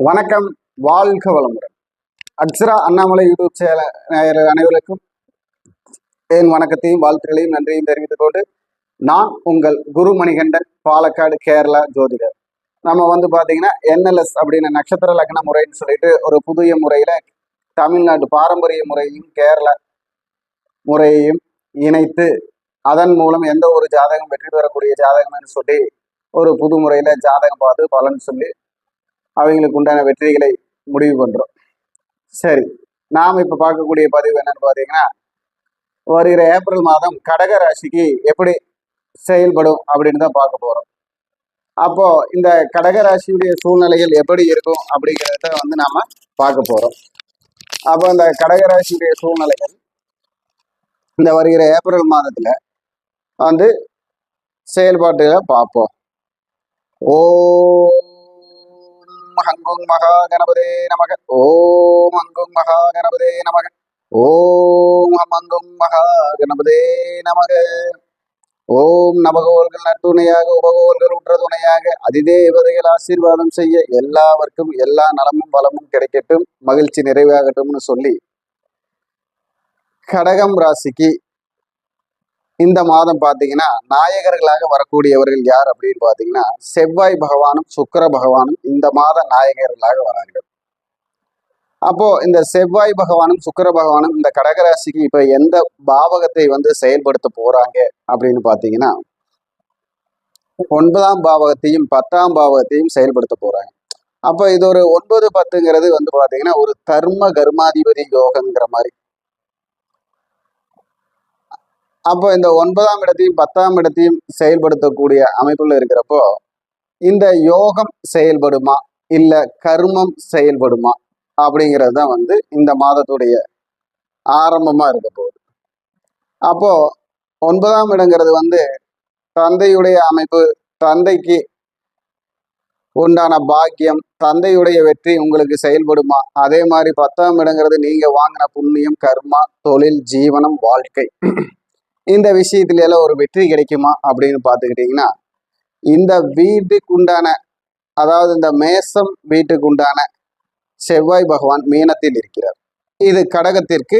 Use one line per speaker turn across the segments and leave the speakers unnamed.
வணக்கம், வாழ்க வளமுடன். அக்ஷரா அண்ணாமலை யூடியூப் சேனல் அனைவருக்கும் என் வணக்கத்தையும் வாழ்த்துக்களையும் நன்றியும் தெரிவித்துக் கொண்டு நான் உங்கள் குரு மணிகண்டன், பாலக்காடு, கேரளா ஜோதிடர். நம்ம பார்த்தீங்கன்னா NLS அப்படின்னு நட்சத்திர லக்ன முறைன்னு சொல்லிட்டு ஒரு புதிய முறையில தமிழ்நாட்டு பாரம்பரிய முறையையும் கேரள முறையையும் இணைத்து அதன் மூலம் எந்த ஒரு ஜாதகம் வெற்றி பெறக்கூடிய ஜாதகம்னு சொல்லி ஒரு புது முறையில ஜாதகம் பார்த்து பலன் சொல்லி அவங்களுக்கு உண்டான வெற்றிகளை முடிவு பண்றோம். சரி, நாம் இப்ப பார்க்கக்கூடிய பதிவு என்னன்னு பாத்தீங்கன்னா, வருகிற ஏப்ரல் மாதம் கடக ராசிக்கு எப்படி செயல்படும் அப்படின்னு தான் பார்க்க போறோம். அப்போ இந்த கடக ராசியுடைய சூழ்நிலைகள் எப்படி இருக்கும் அப்படிங்கிறத நாம பார்க்க போறோம். அப்போ இந்த கடக ராசியுடைய சூழ்நிலைகள் இந்த வருகிற ஏப்ரல் மாதத்துல செயல்பாட்டுகளை பார்ப்போம். ஹங்கும் மகா கணபதே நமக. ஓம் ஹங்கும் மகா கணபதே நமக. ஓம் ஹங்கும் மகா கணபதே நமக. ஓம் நவகோள்கள் நற்துணையாக உபகோள்கள் உற்ற துணையாக அதிதேவதைகள் ஆசீர்வாதம் செய்ய எல்லாருக்கும் எல்லா நலமும் வளமும் கிடைக்கட்டும், மகிழ்ச்சி நிறைவாகட்டும்னு சொல்லி கடகம் ராசிக்கு இந்த மாதம் பார்த்தீங்கன்னா நாயகர்களாக வரக்கூடியவர்கள் யார் அப்படின்னு பார்த்தீங்கன்னா செவ்வாய் பகவானும் சுக்கிர பகவானும் இந்த மாத நாயகர்களாக வரார்கள். அப்போ இந்த செவ்வாய் பகவானும் சுக்கிர பகவானும் இந்த கடகராசிக்கு இப்ப எந்த பாவகத்தை செயல்படுத்த போறாங்க அப்படின்னு பார்த்தீங்கன்னா 9ஆம் பாவகத்தையும் 10ஆம் பாவகத்தையும் செயல்படுத்த போறாங்க. அப்போ இது ஒரு 9, 10ங்கிறது பார்த்தீங்கன்னா ஒரு தர்ம கர்மாதிபதி யோகங்கிற மாதிரி. அப்போ இந்த 9ஆம் இடத்தையும் 10ஆம் இடத்தையும் செயல்படுத்தக்கூடிய அமைப்புல இருக்கிறப்போ இந்த யோகம் செயல்படுமா இல்ல கர்மம் செயல்படுமா அப்படிங்கிறது தான் இந்த மாதத்துடைய ஆரம்பமா இருக்க போகுது. அப்போ 9ஆம் இடங்கிறது தந்தையுடைய அமைப்பு, தந்தைக்கு உண்டான பாக்கியம், தந்தையுடைய வெற்றி உங்களுக்கு செயல்படுமா. அதே மாதிரி 10ஆம் இடங்கிறது நீங்க வாங்கின புண்ணியம், கர்மா, தொழில், ஜீவனம், வாழ்க்கை, இந்த விஷயத்துல எல்லாம் ஒரு வெற்றி கிடைக்குமா அப்படின்னு பார்த்துக்கிட்டீங்கன்னா இந்த வீட்டுக்கு உண்டான, அதாவது இந்த மேசம் வீட்டுக்கு உண்டான செவ்வாய் பகவான் மீனத்தில் இருக்கிறார். இது கடகத்திற்கு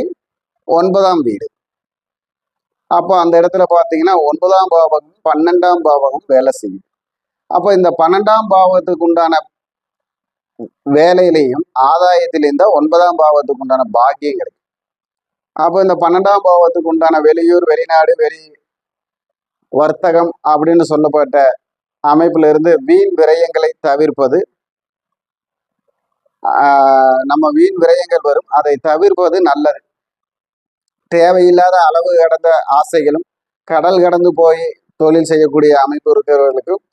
9ஆம் வீடு. அப்போ அந்த இடத்துல பார்த்தீங்கன்னா 9ஆம் பாவகம் 12ஆம் பாவகம் வேலை செய்யும். அப்போ இந்த 12ஆம் பாவத்துக்கு உண்டான வேலையிலையும் ஆதாயத்திலையும் தான் 9ஆம் பாவத்துக்கு உண்டான பாக்கியம் கிடைக்கும். அப்போ இந்த 12ஆம் பாவத்துக்கு உண்டான வெளியூர், வெளிநாடு, வெளி வர்த்தகம் அப்படின்னு சொல்லப்பட்ட அமைப்புல இருந்து வீண் விரயங்களை தவிர்ப்பது, நம்ம வீண் விரயங்கள் வரும், அதை தவிர்ப்பது நல்லது. தேவையில்லாத அளவு கடந்த ஆசைகளும் கடல் கடந்து போய் தொழில் செய்யக்கூடிய அமைப்பு இருக்கிறவர்களுக்கும்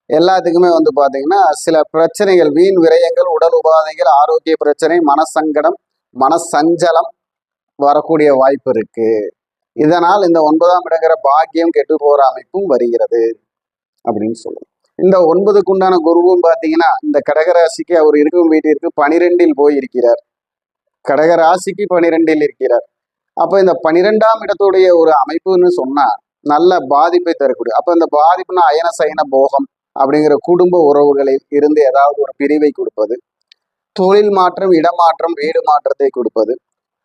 எல்லாத்துக்குமே பார்த்தீங்கன்னா சில பிரச்சனைகள், வீண் விரயங்கள், உடல் உபாதைகள், ஆரோக்கிய பிரச்சனை, மனசங்கடம், மனசஞ்சலம் வரக்கூடிய வாய்ப்பு இருக்கு. இதனால் இந்த 9ஆம் இடங்கிற பாக்கியம் கெட்டு போற அமைப்பும் வருகிறது அப்படின்னு சொல்லுவோம். இந்த 9க்கு உண்டான குருவும் பார்த்தீங்கன்னா இந்த கடகராசிக்கு அவர் இருக்கும் வீட்டிற்கு 12இல் போய் இருக்கிறார். கடகராசிக்கு 12இல் இருக்கிறார். அப்போ இந்த 12ஆம் இடத்துடைய ஒரு அமைப்புன்னு சொன்னா நல்ல பாதிப்பை தரக்கூடிய, அப்போ இந்த பாதிப்புனா அயன சயன போகம் அப்படிங்கிற குடும்ப உறவுகளில் இருந்து ஏதாவது ஒரு பிரிவை கொடுப்பது, தொழில் மாற்றம், இடமாற்றம், வீடு மாற்றத்தை கொடுப்பது,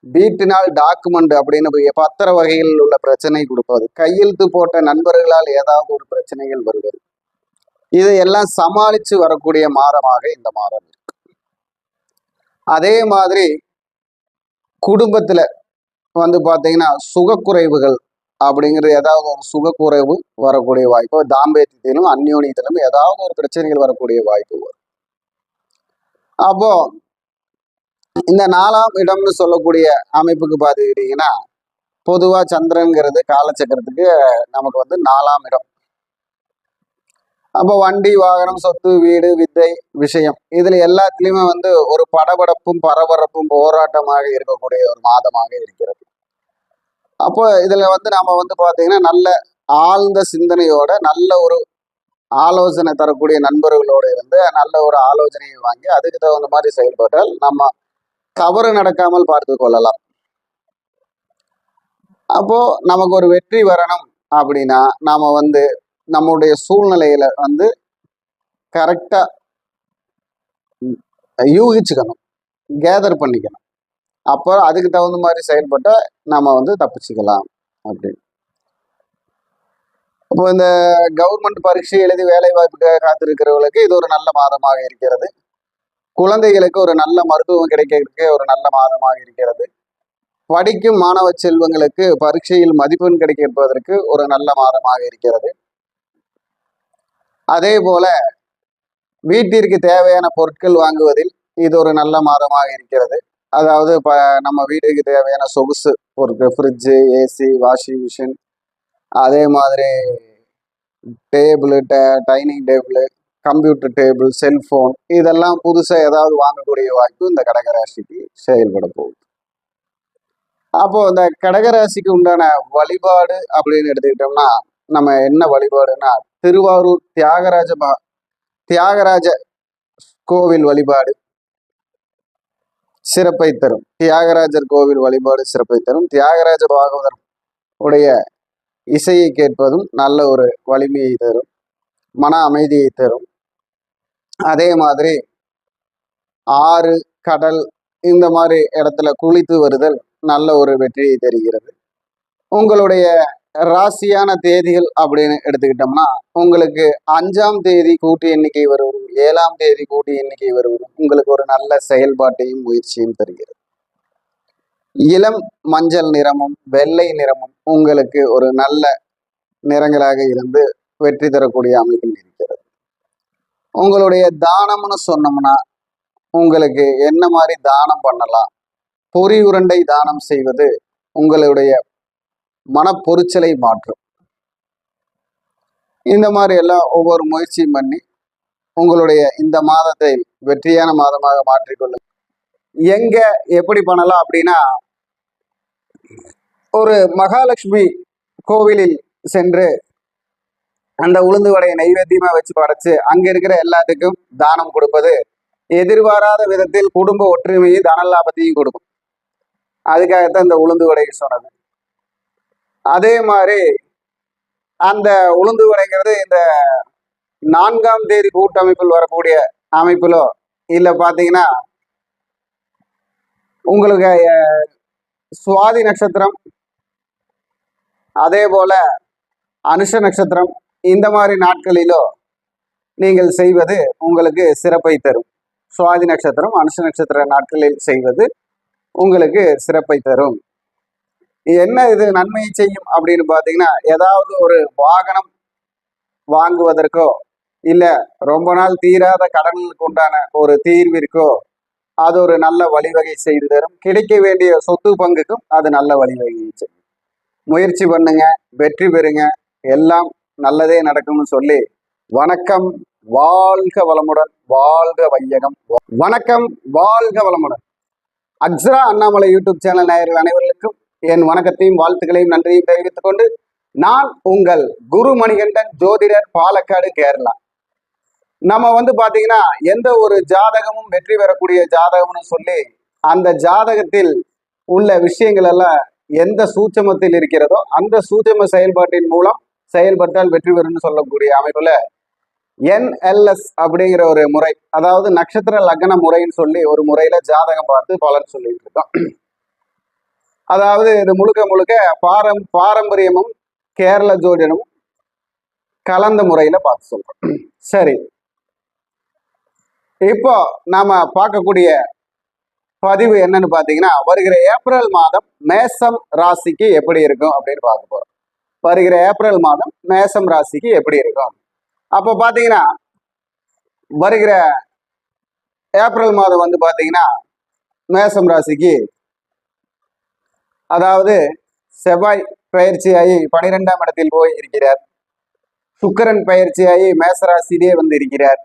வீட்டினால் டாக்குமெண்ட் அப்படின்னு பத்திர வகையில் உள்ள பிரச்சனை கொடுப்பது, கையெழுத்து போட்ட நண்பர்களால் ஏதாவது ஒரு பிரச்சனைகள் வருவது, இதையெல்லாம் சமாளித்து வரக்கூடிய மாதமாக இந்த மாதம் இருக்கு. அதே மாதிரி குடும்பத்துல பார்த்தீங்கன்னா சுகக்குறைவுகள் அப்படிங்கிறது, ஏதாவது ஒரு சுகக்குறைவு வரக்கூடிய வாய்ப்பு, தாம்பத்தியத்திலும் அந்யோன்யத்திலும் ஏதாவது ஒரு பிரச்சனைகள் வரக்கூடிய வாய்ப்பு வரும். அப்போ இந்த 4ஆம் இடம்னு சொல்லக்கூடிய அமைப்புக்கு பார்த்துக்கிட்டீங்கன்னா பொதுவா சந்திரன்கிறது காலச்சக்கரத்துக்கு நமக்கு 4ஆம் இடம். அப்போ வண்டி, வாகனம், சொத்து, வீடு, வித்தை, விஷயம், இதுல எல்லாத்துலயுமே ஒரு படபடப்பும் பரபரப்பும் போராட்டமாக இருக்கக்கூடிய ஒரு மாதமாக இருக்கிறது. அப்போ இதுல நாம பார்த்தீங்கன்னா நல்ல ஆழ்ந்த சிந்தனையோட, நல்ல ஒரு ஆலோசனை தரக்கூடிய நண்பர்களோட இருந்து நல்ல ஒரு ஆலோசனையை வாங்கி அதுக்கு தகுந்த மாதிரி செயல்பட்டால் நம்ம தவறு நடக்காமல் பார்த்து கொள்ளலாம். அப்போ நமக்கு ஒரு வெற்றி வரணும் அப்படின்னா நாம நம்முடைய சூழ்நிலையில கரெக்டா யூகிச்சுக்கணும், கேதர் பண்ணிக்கணும். அப்போ அதுக்கு தகுந்த மாதிரி செயல்பட்டா நம்ம வந்து தப்பிச்சுக்கலாம் அப்படின்னு. இப்போ இந்த கவர்மெண்ட் பரீட்சை எழுதி வேலை வாய்ப்புக்காக காத்திருக்கிறவர்களுக்கு இது ஒரு நல்ல மாதமாக இருக்கிறது. குழந்தைகளுக்கு ஒரு நல்ல மருத்துவம் கிடைக்கிறதுக்கு ஒரு நல்ல மாதமாக இருக்கிறது. படிக்கும் மாணவ செல்வங்களுக்கு பரீட்சையில் மதிப்பெண் கிடைப்பதற்கு ஒரு நல்ல மாதமாக இருக்கிறது. அதே போல வீட்டிற்கு தேவையான பொருட்கள் வாங்குவதில் இது ஒரு நல்ல மாதமாக இருக்கிறது. அதாவது நம்ம வீட்டுக்கு தேவையான சொகுசு பொருட்கள், ஃப்ரிட்ஜு, ஏசி, வாஷிங் மிஷின், அதே மாதிரி table, dining table, computer table, cellphone, இதெல்லாம் புதுசாக ஏதாவது வாங்கக்கூடிய வாய்ப்பு இந்த கடகராசிக்கு செயல்பட போகுது. அப்போ இந்த கடகராசிக்கு உண்டான வழிபாடு அப்படின்னு எடுத்துக்கிட்டோம்னா, நம்ம என்ன வழிபாடுன்னா திருவாரூர் தியாகராஜ கோவில் வழிபாடு சிறப்பை தரும். தியாகராஜர் கோவில் வழிபாடு சிறப்பை தரும். தியாகராஜ பாகவதர் உடைய இசையை கேட்பதும் நல்ல ஒரு வலிமையை தரும், மன அமைதியை தரும். அதே மாதிரி ஆறு, கடல் இந்த மாதிரி இடத்துல குளித்து வருதல் நல்ல ஒரு வெற்றியை தருகிறது. உங்களுடைய ராசியான தேதிகள் அப்படின்னு எடுத்துக்கிட்டோம்னா, உங்களுக்கு 5ஆம் தேதி கூட்டு எண்ணிக்கை வருவதும் 7ஆம் தேதி கூட்டு எண்ணிக்கை வருவதும் உங்களுக்கு ஒரு நல்ல செயல்பாட்டையும் முயற்சியும் தருகிறது. இளம் மஞ்சள் நிறமும் வெள்ளை நிறமும் உங்களுக்கு ஒரு நல்ல நிறங்களாக இருந்து வெற்றி தரக்கூடிய அமைப்பில் இருக்கிறது. உங்களுடைய தானம்னு சொன்னோம்னா, உங்களுக்கு என்ன மாதிரி தானம் பண்ணலாம்? பொறி உருண்டை தானம் செய்வது உங்களுடைய மனப்பொரிச்சலை மாற்றும். இந்த மாதிரி எல்லாம் ஒவ்வொரு முயற்சியும் பண்ணி உங்களுடைய இந்த மாதத்தை வெற்றியான மாதமாக மாற்றிக்கொள்ளுங்க. எங்க எப்படி பண்ணலாம் அப்படின்னா, ஒரு மகாலட்சுமி கோவிலில் சென்று அந்த உளுந்து வடையை நைவேத்தியமா வச்சு படைச்சு அங்க இருக்கிற எல்லாத்துக்கும் தானம் கொடுப்பது எதிர்பாராத விதத்தில் குடும்ப ஒற்றுமையும் தன லாபத்தையும் கொடுக்கும். அதுக்காகத்தான் இந்த உளுந்து வடையை சொன்னது. அதே மாதிரி அந்த உளுந்து வடைங்கிறது இந்த 4ஆம் தேதி கூட்டமைப்பில் வரக்கூடிய அமைப்பிலோ இல்லை பார்த்தீங்கன்னா உங்களுக்கு சுவாதி நட்சத்திரம், அதே போல அனுஷ நட்சத்திரம், இந்த மாதிரி நாட்களிலோ நீங்கள் செய்வது உங்களுக்கு சிறப்பை தரும். சுவாதி நட்சத்திரம், அனுஷ நட்சத்திர நாட்களில் செய்வது உங்களுக்கு சிறப்பை தரும். என்ன இது நன்மையை செய்யும் அப்படின்னு பார்த்தீங்கன்னா, ஏதாவது ஒரு வாகனம் வாங்குவதற்கோ இல்லை ரொம்ப நாள் தீராத கடனுக்கு உண்டான ஒரு தீர்விற்கோ அது ஒரு நல்ல வழிவகை செய்து தரும். கிடைக்க வேண்டிய சொத்து பங்குக்கும் அது நல்ல வழிவகை செய்யும். முயற்சி பண்ணுங்க, வெற்றி பெறுங்க, எல்லாம் நல்லதே நடக்கும்னு சொல்லி வணக்கம், வாழ்க வளமுடன், வாழ்க வையகம். வணக்கம், வாழ்க வளமுடன். அக்ஸரா அண்ணாமலை யூடியூப் சேனல் நேயர்கள் அனைவருக்கும் என் வணக்கத்தையும் வாழ்த்துக்களையும் நன்றியும் தெரிவித்துக் கொண்டு, நான் உங்கள் குரு மணிகண்டன், ஜோதிடர், பாலக்காடு, கேரளா. நம்ம வந்து பாத்தீங்கன்னா எந்த ஒரு ஜாதகமும் வெற்றி பெறக்கூடிய ஜாதகம்னு சொல்லி அந்த ஜாதகத்தில் உள்ள விஷயங்கள் எல்லாம் எந்த சூட்சமத்தில் இருக்கிறதோ அந்த சூட்சம செயல்பாட்டின் மூலம் செயல்பட்டால் வெற்றி பெறும்னு சொல்லக்கூடிய அமைப்புல NLS அப்படிங்கிற ஒரு முறை, அதாவது நட்சத்திர லக்ன முறைன்னு சொல்லி ஒரு முறையில ஜாதகம் பார்த்து பலன் சொல்லிட்டு இருக்கோம். அதாவது இது முழுக்க முழுக்க பாரம்பரியமும் கேரள ஜோதிடமும் கலந்த முறையில பார்த்து சொல்றோம். சரி, இப்போ நாம பார்க்கக்கூடிய பதிவு என்னன்னு பாத்தீங்கன்னா, வருகிற ஏப்ரல் மாதம் மேசம் ராசிக்கு எப்படி இருக்கும் அப்படின்னு பார்க்க போறோம். வருகிற ஏப்ரல் மாதம் மேசம் ராசிக்கு எப்படி இருக்கும்? அப்போ பாத்தீங்கன்னா வருகிற ஏப்ரல் மாதம் வந்து பாத்தீங்கன்னா மேசம் ராசிக்கு, அதாவது செவ்வாய் பயிற்சியாகி 12ஆம் இடத்தில் போய் இருக்கிறார். சுக்கிரன் பயிற்சியாகி மேசராசியிலே வந்து இருக்கிறார்.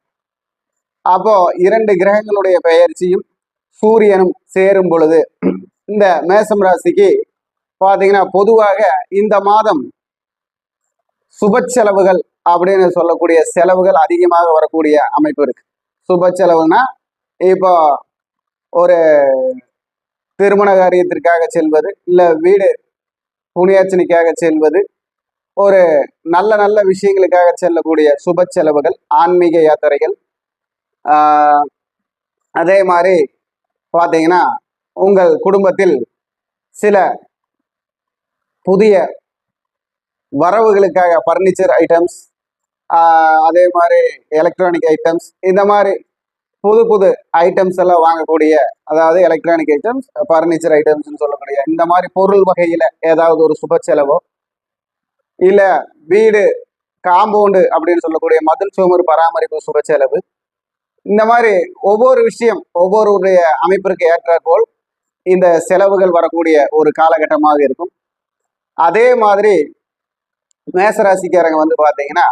அப்போ 2 கிரகங்களுடைய பெயர்ச்சியும் சூரியனும் சேரும் பொழுது இந்த மேசம் ராசிக்கு பாத்தீங்கன்னா பொதுவாக இந்த மாதம் சுப செலவுகள் அப்படின்னு சொல்லக்கூடிய செலவுகள் அதிகமாக வரக்கூடிய அமைப்பு இருக்கு. சுப செலவுனா இப்போ ஒரு திருமண காரியத்திற்காக செல்வது, இல்லை வீடு புனியாச்சனைக்காக செல்வது, ஒரு நல்ல நல்ல விஷயங்களுக்காக செல்லக்கூடிய சுப செலவுகள், ஆன்மீக யாத்திரைகள், அதே மாதிரி பார்த்தீங்கன்னா உங்கள் குடும்பத்தில் சில புதிய வரவுகளுக்காக ஃபர்னிச்சர் ஐட்டம்ஸ், அதே மாதிரி எலக்ட்ரானிக் ஐட்டம்ஸ், இந்த மாதிரி புது புது ஐட்டம்ஸ் எல்லாம் வாங்கக்கூடிய, அதாவது எலக்ட்ரானிக் ஐட்டம்ஸ், ஃபர்னிச்சர் ஐட்டம்ஸ்னு சொல்லக்கூடிய இந்த மாதிரி பொருள் வகையில ஏதாவது ஒரு சுப செலவோ, இல்ல வீடு காம்பவுண்டு அப்படின்னு சொல்லக்கூடிய மதில் சுவர் பராமரிப்பு சுப செலவு, இந்த மாதிரி ஒவ்வொரு விஷயம் ஒவ்வொருடைய அமைப்பிற்கு ஏற்றாற்போல் இந்த செலவுகள் வரக்கூடிய ஒரு காலகட்டமாக இருக்கும். அதே மாதிரி மேசராசிக்காரங்க வந்து பாத்தீங்கன்னா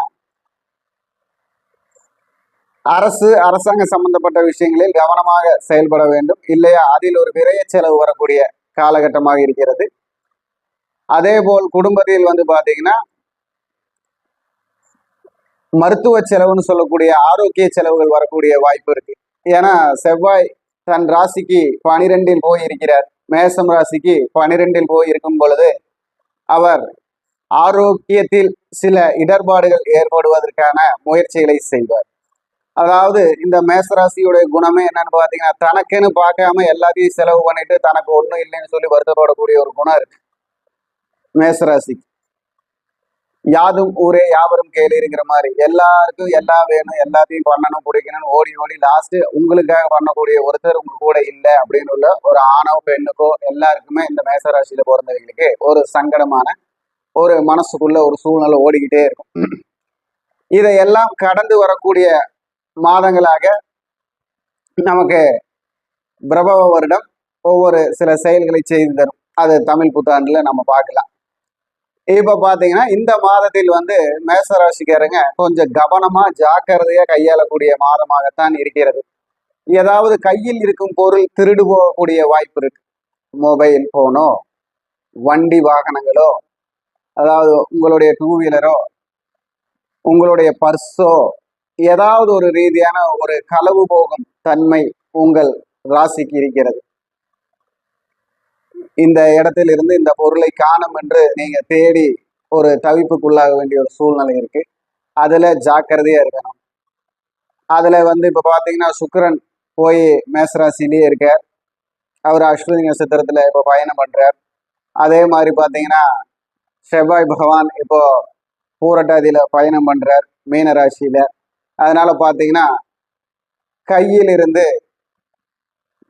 அரசாங்க சம்பந்தப்பட்ட விஷயங்களில் கவனமாக செயல்பட வேண்டும், இல்லையா அதில் ஒரு விரைய செலவு வரக்கூடிய காலகட்டமாக இருக்கிறது. அதே போல் குடும்பத்தில் வந்து பாத்தீங்கன்னா மருத்துவ செலவுன்னு சொல்லக்கூடிய ஆரோக்கிய செலவுகள் வரக்கூடிய வாய்ப்பு இருக்கு. ஏன்னா செவ்வாய் தன் ராசிக்கு 12 போய் இருக்கிறார். மேசம் ராசிக்கு 12 போய் இருக்கும் பொழுது அவர் ஆரோக்கியத்தில் சில இடர்பாடுகள் ஏற்படுவதற்கான முயற்சிகளை செய்வார். அதாவது இந்த மேசராசியுடைய குணமே என்னன்னு பாத்தீங்கன்னா, தனக்குன்னு பார்க்காம எல்லாத்தையும் செலவு பண்ணிட்டு தனக்கு ஒண்ணும் இல்லைன்னு சொல்லி வருத்தப்படக்கூடிய ஒரு குணம் இருக்கு மேசராசி. யாதும் ஊரே யாவரும் கேளுங்கிற மாதிரி எல்லாருக்கும் எல்லாம் வேணும், எல்லாத்தையும் பண்ணணும் பிடிக்கணும்னு ஓடி ஓடி லாஸ்ட் உங்களுக்காக பண்ணக்கூடிய ஒருத்தர் உங்க கூட இல்லை அப்படின்னு உள்ள ஒரு ஆணோ பெண்ணுக்கோ எல்லாருக்குமே இந்த மேசராசியில பிறந்தவங்களுக்கு ஒரு சங்கடமான ஒரு மனசுக்குள்ள ஒரு சூழ்நிலை ஓடிக்கிட்டே இருக்கும். இதையெல்லாம் கடந்து வரக்கூடிய மாதங்களாக நமக்கு பிரபவ வருடம் ஒவ்வொரு சில செயல்களை செய்து தரும். அது தமிழ் புத்தாண்டுல நம்ம பார்க்கலாம். இப்ப பாத்தீங்கன்னா இந்த மாதத்தில் வந்து மேசராசிக்காரங்க கொஞ்சம் கவனமா ஜாக்கிரதையா கையாளக்கூடிய மாதமாகத்தான் இருக்கிறது. ஏதாவது கையில் இருக்கும் பொருள் திருடு போகக்கூடிய வாய்ப்பு இருக்கு. மொபைல் போனோ, வண்டி வாகனங்களோ, அதாவது உங்களுடைய டூ வீலரோ, உங்களுடைய பர்ஸோ, ஏதாவது ஒரு ரீதியான ஒரு களவு போகும் தன்மை உங்கள் ராசிக்கு இருக்கிறது. இந்த இடத்தில் இருந்து இந்த பொருளை காணும் என்று நீங்க தேடி ஒரு தவிப்புக்குள்ளாக வேண்டிய ஒரு சூழ்நிலை இருக்கு. அதுல ஜாக்கிரதையா இருக்கணும். அதுல வந்து இப்ப பாத்தீங்கன்னா சுக்கிரன் போய் மேசராசிலேயே இருக்க, அவர் அஸ்வினி நட்சத்திரத்துல இப்ப பயணம் பண்றார். அதே மாதிரி பாத்தீங்கன்னா செவ்வாய் பகவான் இப்போ பூரட்டாதியில பயணம் பண்றார் மீன ராசியில. அதனால பாத்தீங்கன்னா கையில் இருந்து,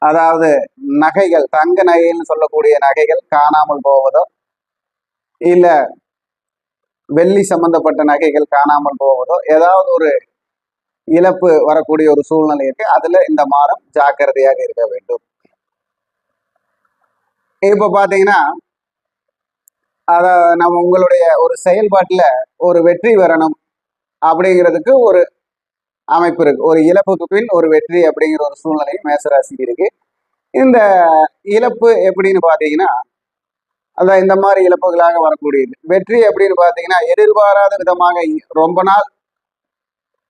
அதாவது நகைகள், தங்க நகைகள்னு சொல்லக்கூடிய நகைகள் காணாமல் போவதோ, இல்ல வெள்ளி சம்பந்தப்பட்ட நகைகள் காணாமல் போவதோ, ஏதாவது ஒரு இழப்பு வரக்கூடிய ஒரு சூழ்நிலை இருக்கு. அதுல இந்த மாதம் ஜாக்கிரதையாக இருக்க வேண்டும். இப்ப பாத்தீங்கன்னா அத நம்ம உங்களுடைய ஒரு செயல்பாட்டுல ஒரு வெற்றி வரணும் அப்படிங்கிறதுக்கு ஒரு அமைப்பு இருக்கு. ஒரு இழப்புக்கு பின் ஒரு வெற்றி அப்படிங்கிற ஒரு சூழ்நிலை மேசராசி இருக்கு. இந்த இழப்பு எப்படின்னு பாத்தீங்கன்னா, அதான் இந்த மாதிரி இழப்புகளாக வரக்கூடியது. வெற்றி அப்படின்னு பாத்தீங்கன்னா எதிர்பாராத விதமாக ரொம்ப நாள்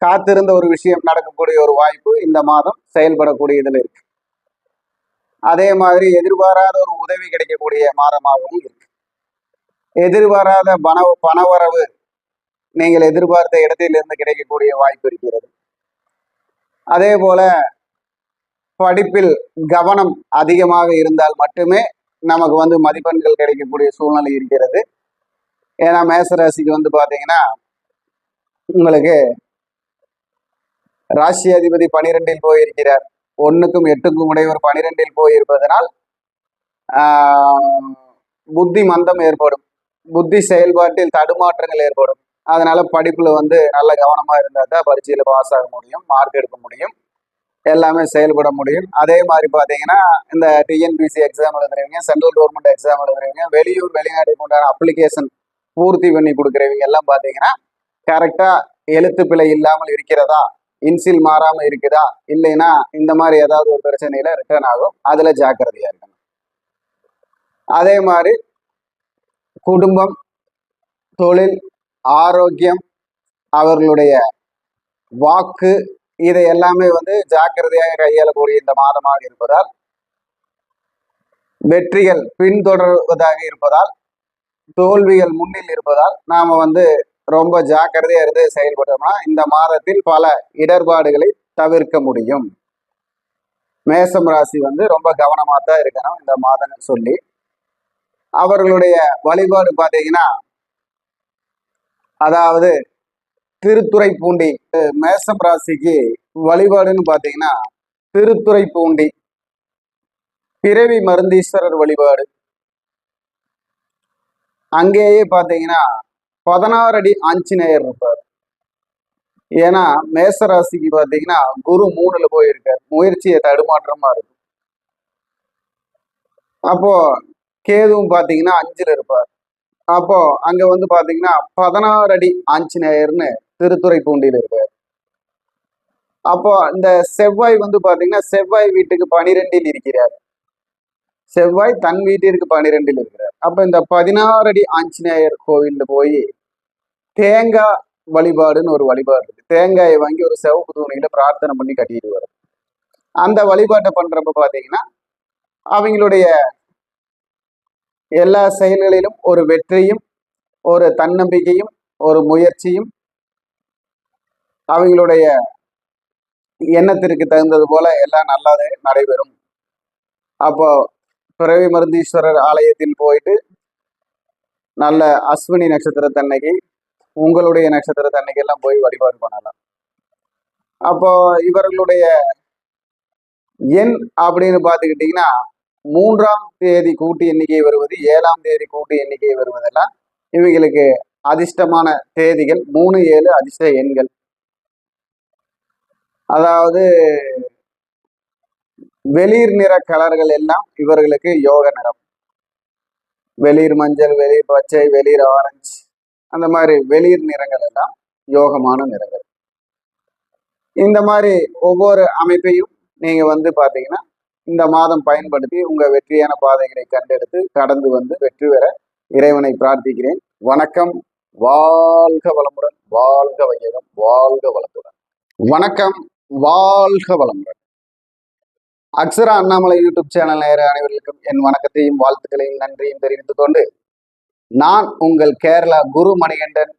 காத்திருந்த ஒரு விஷயம் நடக்கக்கூடிய ஒரு வாய்ப்பு இந்த மாதம் செயல்படக்கூடியதுல இருக்கு. அதே மாதிரி எதிர்பாராத ஒரு உதவி கிடைக்கக்கூடிய மாதமாகவும் இருக்கு. எதிர்பாராத பணவரவு நீங்கள் எதிர்பார்த்த இடத்திலிருந்து கிடைக்கக்கூடிய வாய்ப்பு இருக்கிறது. அதே போல படிப்பில் கவனம் அதிகமாக இருந்தால் மட்டுமே நமக்கு வந்து மதிப்பெண்கள் கிடைக்கக்கூடிய சூழ்நிலை இருக்கிறது. ஏன்னா மேசராசிக்கு வந்து பாத்தீங்கன்னா உங்களுக்கு ராசி அதிபதி 12 போயிருக்கிறார். 1க்கும் 8க்கும் உடையவர் 12 போயிருப்பதனால் புத்தி மந்தம் ஏற்படும், புத்தி செயல்பாட்டில் தடுமாற்றங்கள் ஏற்படும். அதனால படிப்புல வந்து நல்ல கவனமா இருந்தா தான் பரீட்சையில பாஸ் ஆக முடியும், மார்க் எடுக்க முடியும், எல்லாமே செயல்பட முடியும். அதே மாதிரி பாத்தீங்கன்னா இந்த டிஎன்பிசி எக்ஸாம் எழுதுறவங்க, சென்ட்ரல் கவர்மெண்ட் எக்ஸாம் எழுதுறவங்க, வெளியூர் வெளிநாட்டுக்கு உண்டான அப்ளிகேஷன் பூர்த்தி பண்ணி கொடுக்குறவங்க எல்லாம் பாத்தீங்கன்னா கரெக்டா எழுத்து பிழை இல்லாமல் இருக்கிறதா, இன்சில் மாறாம இருக்குதா, இல்லைன்னா இந்த மாதிரி ஏதாவது ஒரு பிரச்சனையில ரிட்டர்ன் ஆகும். அதுல ஜாக்கிரதையா இருக்கணும். அதே மாதிரி குடும்பம், தொழில், ஆரோக்கியம், அவர்களுடைய வாக்கு, இதை எல்லாமே வந்து ஜாக்கிரதையாக கையாளக்கூடிய இந்த மாதமாக இருப்பதால், வெற்றிகள் பின்தொடர்வதாக இருப்பதால், தோல்விகள் முன்னில் இருப்பதால் நாம வந்து ரொம்ப ஜாக்கிரதையா இருந்து செயல்பட்டோம்னா இந்த மாதத்தில் பல இடர்பாடுகளை தவிர்க்க முடியும். மேசம் ராசி வந்து ரொம்ப கவனமா தான் இருக்கணும் இந்த மாதம் சொல்லி, அவர்களுடைய வழிபாடு பார்த்தீங்கன்னா, அதாவது திருத்துறைப்பூண்டி. மேசம் ராசிக்கு வழிபாடுன்னு பார்த்தீங்கன்னா திருத்துறைப்பூண்டி பிறவி மருந்தீஸ்வரர் வழிபாடு. அங்கேயே பார்த்தீங்கன்னா 16 அடி ஆஞ்சநேயர் இருப்பார். ஏன்னா மேச ராசிக்கு பார்த்தீங்கன்னா குரு 3ல போயிருக்கார், முயற்சியை தடுமாற்றமா இருக்கும். அப்போ கேதுவும் பார்த்தீங்கன்னா 5ல இருப்பார். அப்போ அங்க வந்து பாத்தீங்கன்னா 16 அடி ஆஞ்சநேயர்னு திருத்துறைப்பூண்டியில் இருக்கார். அப்போ இந்த செவ்வாய் வந்து பாத்தீங்கன்னா செவ்வாய் வீட்டுக்கு 12ல் இருக்கிறார். செவ்வாய் தன் வீட்டிற்கு 12ல் இருக்கிறார். அப்ப இந்த 16 அடி ஆஞ்சநேயர் கோவில்ல போய் தேங்காய் வழிபாடுன்னு ஒரு வழிபாடு இருக்கு. தேங்காயை வாங்கி ஒரு சிவப்பு துணியில பிரார்த்தனை பண்ணி கட்டிட்டு வரும். அந்த வழிபாட்டை பண்றப்ப பாத்தீங்கன்னா அவங்களுடைய எல்லா செயல்களிலும் ஒரு வெற்றியும், ஒரு தன்னம்பிக்கையும், ஒரு முயற்சியும், அவங்களுடைய எண்ணத்திற்கு தகுந்தது போல எல்லாம் நல்லாவே நடைபெறும். அப்போ பிறவி மருந்தீஸ்வரர் ஆலயத்தில் போயிட்டு நல்ல அஸ்வினி நட்சத்திரத்தன்னைக்கு, உங்களுடைய நட்சத்திரத்தன்னைக்கு எல்லாம் போய் வழிபாடு பண்ணலாம். அப்போ இவர்களுடைய எண் அப்படின்னு பார்த்துக்கிட்டிங்கன்னா 3ஆம் தேதி கூட்டு எண்ணிக்கை வருவது, 7ஆம் தேதி கூட்டு எண்ணிக்கை வருவதெல்லாம் இவங்களுக்கு அதிர்ஷ்டமான தேதிகள். 3, 7 அதிர்ஷ்ட எண்கள். அதாவது வெளிர் நிற கலர்கள் எல்லாம் இவர்களுக்கு யோக நிறம். வெளிர் மஞ்சள், வெளிர் பச்சை, வெளிர் ஆரஞ்சு, அந்த மாதிரி வெளிர் நிறங்கள் எல்லாம் யோகமான நிறங்கள். இந்த மாதிரி ஒவ்வொரு அமைப்பையும் நீங்க வந்து பாத்தீங்கன்னா இந்த மாதம் பயன்படுத்தி உங்க வெற்றியான பாதைகளை கண்டெடுத்து கடந்து வந்து வெற்றி பெற இறைவனை பிரார்த்திக்கிறேன். வணக்கம். வாழ்க வளமுடன், வாழ்க வையகம், வாழ்க வளத்துடன். வணக்கம், வாழ்க வளமுடன். அக்ஷரா அண்ணாமலை யூடியூப் சேனல் நேர அனைவர்களுக்கும் என் வணக்கத்தையும் வாழ்த்துக்களையும் நன்றியும் தெரிவித்துக் கொண்டு, நான் உங்கள் கேரளா குரு மணிகண்டன்,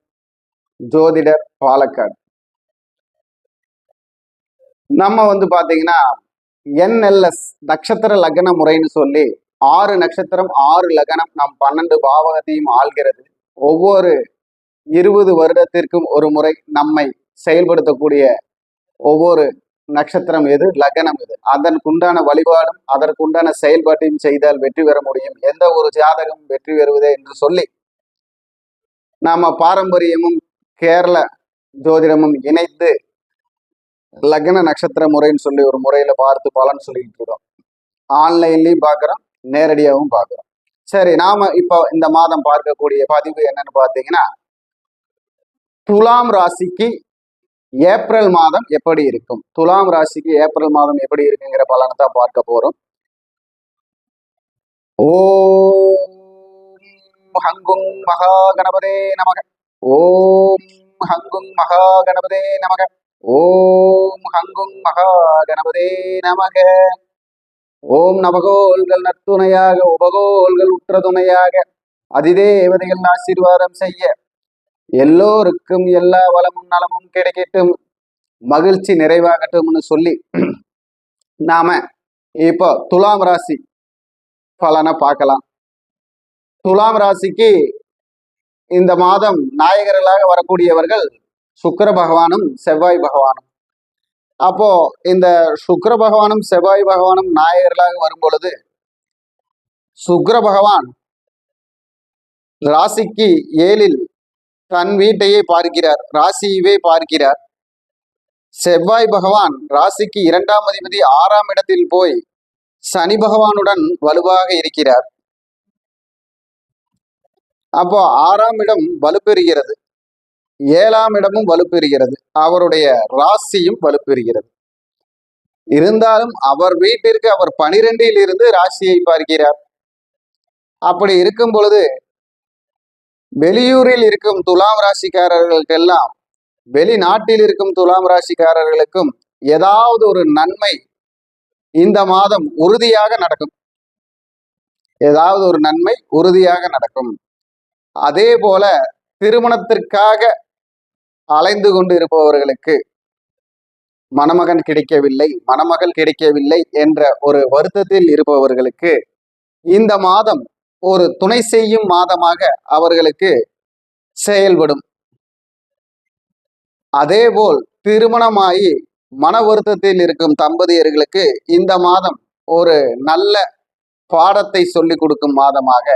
ஜோதிடர், பாலக்காடு. நம்ம வந்து பாத்தீங்கன்னா NLS நட்சத்திர லக்ன முறைன்னு சொல்லி 6 நட்சத்திரம் 6 லக்னம் நம் 12 பாவகத்தையும் ஆள்கிறது. ஒவ்வொரு 20 வருடத்திற்கும் ஒரு முறை நம்மை செயல்படுத்தக்கூடிய ஒவ்வொரு நட்சத்திரம் எது, லக்னம் எது, அதற்குண்டான வழிபாடும் அதற்குண்டான செயல்பாட்டையும் செய்தால் வெற்றி பெற முடியும். எந்த ஒரு ஜாதகம் வெற்றி பெறுவதே என்று சொல்லி நாம பாரம்பரியமும் கேரள ஜோதிடமும் இணைத்து லக்ன நட்சத்திர முறைன்னு சொல்லி ஒரு முறையில பார்த்து பலன் சொல்லிட்டு இருக்கோம். ஆன்லைன்லயும் பார்க்குறோம், நேரடியாகவும் பார்க்குறோம். சரி, நாம இப்போ இந்த மாதம் பார்க்கக்கூடிய பதிவு என்னன்னு பார்த்தீங்கன்னா, துலாம் ராசிக்கு ஏப்ரல் மாதம் எப்படி இருக்கும், துலாம் ராசிக்கு ஏப்ரல் மாதம் எப்படி இருக்குங்கிற பலனை தான் பார்க்க போறோம். ஓம் ஹங்குங் மகா கணபதே நமக. ஓம் ஹங்குங் மகா கணபதே நமக. ஓம் ஹங்குங் மகா கணபதே நமக. ஓம் நவகோள்கள் நற்துணையாக, உபகோள்கள் உற்ற துணையாக, அதிதேவதைகள் ஆசீர்வாதம் செய்ய, எல்லோருக்கும் எல்லா வளமும் நலமும் கிடைக்கட்டும், மகிழ்ச்சி நிறைவாகட்டும்னு சொல்லி நாம இப்போ துலாம் ராசி பலனை பார்க்கலாம். துலாம் ராசிக்கு இந்த மாதம் நாயகர்களாக வரக்கூடியவர்கள் சுக்கிர பகவானும் செவ்வாய் பகவானும். அப்போ இந்த சுக்கிர பகவானும் செவ்வாய் பகவானும் நாயகர்களாக வரும் பொழுது சுக்கிர பகவான் ராசிக்கு 7ல் தன் வீட்டையே பார்க்கிறார், ராசியவே பார்க்கிறார். செவ்வாய் பகவான் ராசிக்கு 2ஆம் அதிபதி 6ஆம் இடத்தில் போய் சனி பகவானுடன் வலுவாக இருக்கிறார். அப்போ 6ஆம் இடம் வலுப்பெறுகிறது, 7ஆம் இடமும் வலுப்பெறுகிறது, அவருடைய ராசியும் வலுப்பெறுகிறது. இருந்தாலும் அவர் வீட்டிற்கு அவர் 12ல் இருந்து ராசியை பார்க்கிறார். அப்படி இருக்கும் பொழுது வெளியூரில் இருக்கும் துலாம் ராசிக்காரர்களுக்கெல்லாம், வெளிநாட்டில் இருக்கும் துலாம் ராசிக்காரர்களுக்கும் ஏதாவது ஒரு நன்மை இந்த மாதம் உறுதியாக நடக்கும். ஏதாவது ஒரு நன்மை உறுதியாக நடக்கும். அதே போல திருமணத்திற்காக அலைந்து கொண்டு இருப்பவர்களுக்கு மணமகன் கிடைக்கவில்லை, மணமகள் கிடைக்கவில்லை என்ற ஒரு வருத்தத்தில் இருப்பவர்களுக்கு இந்த மாதம் ஒரு துணை செய்யும் மாதமாக அவர்களுக்கு செயல்படும். அதேபோல் திருமணமாகி மன வருத்தத்தில் இருக்கும் தம்பதியர்களுக்கு இந்த மாதம் ஒரு நல்ல பாடத்தை சொல்லிக் கொடுக்கும் மாதமாக,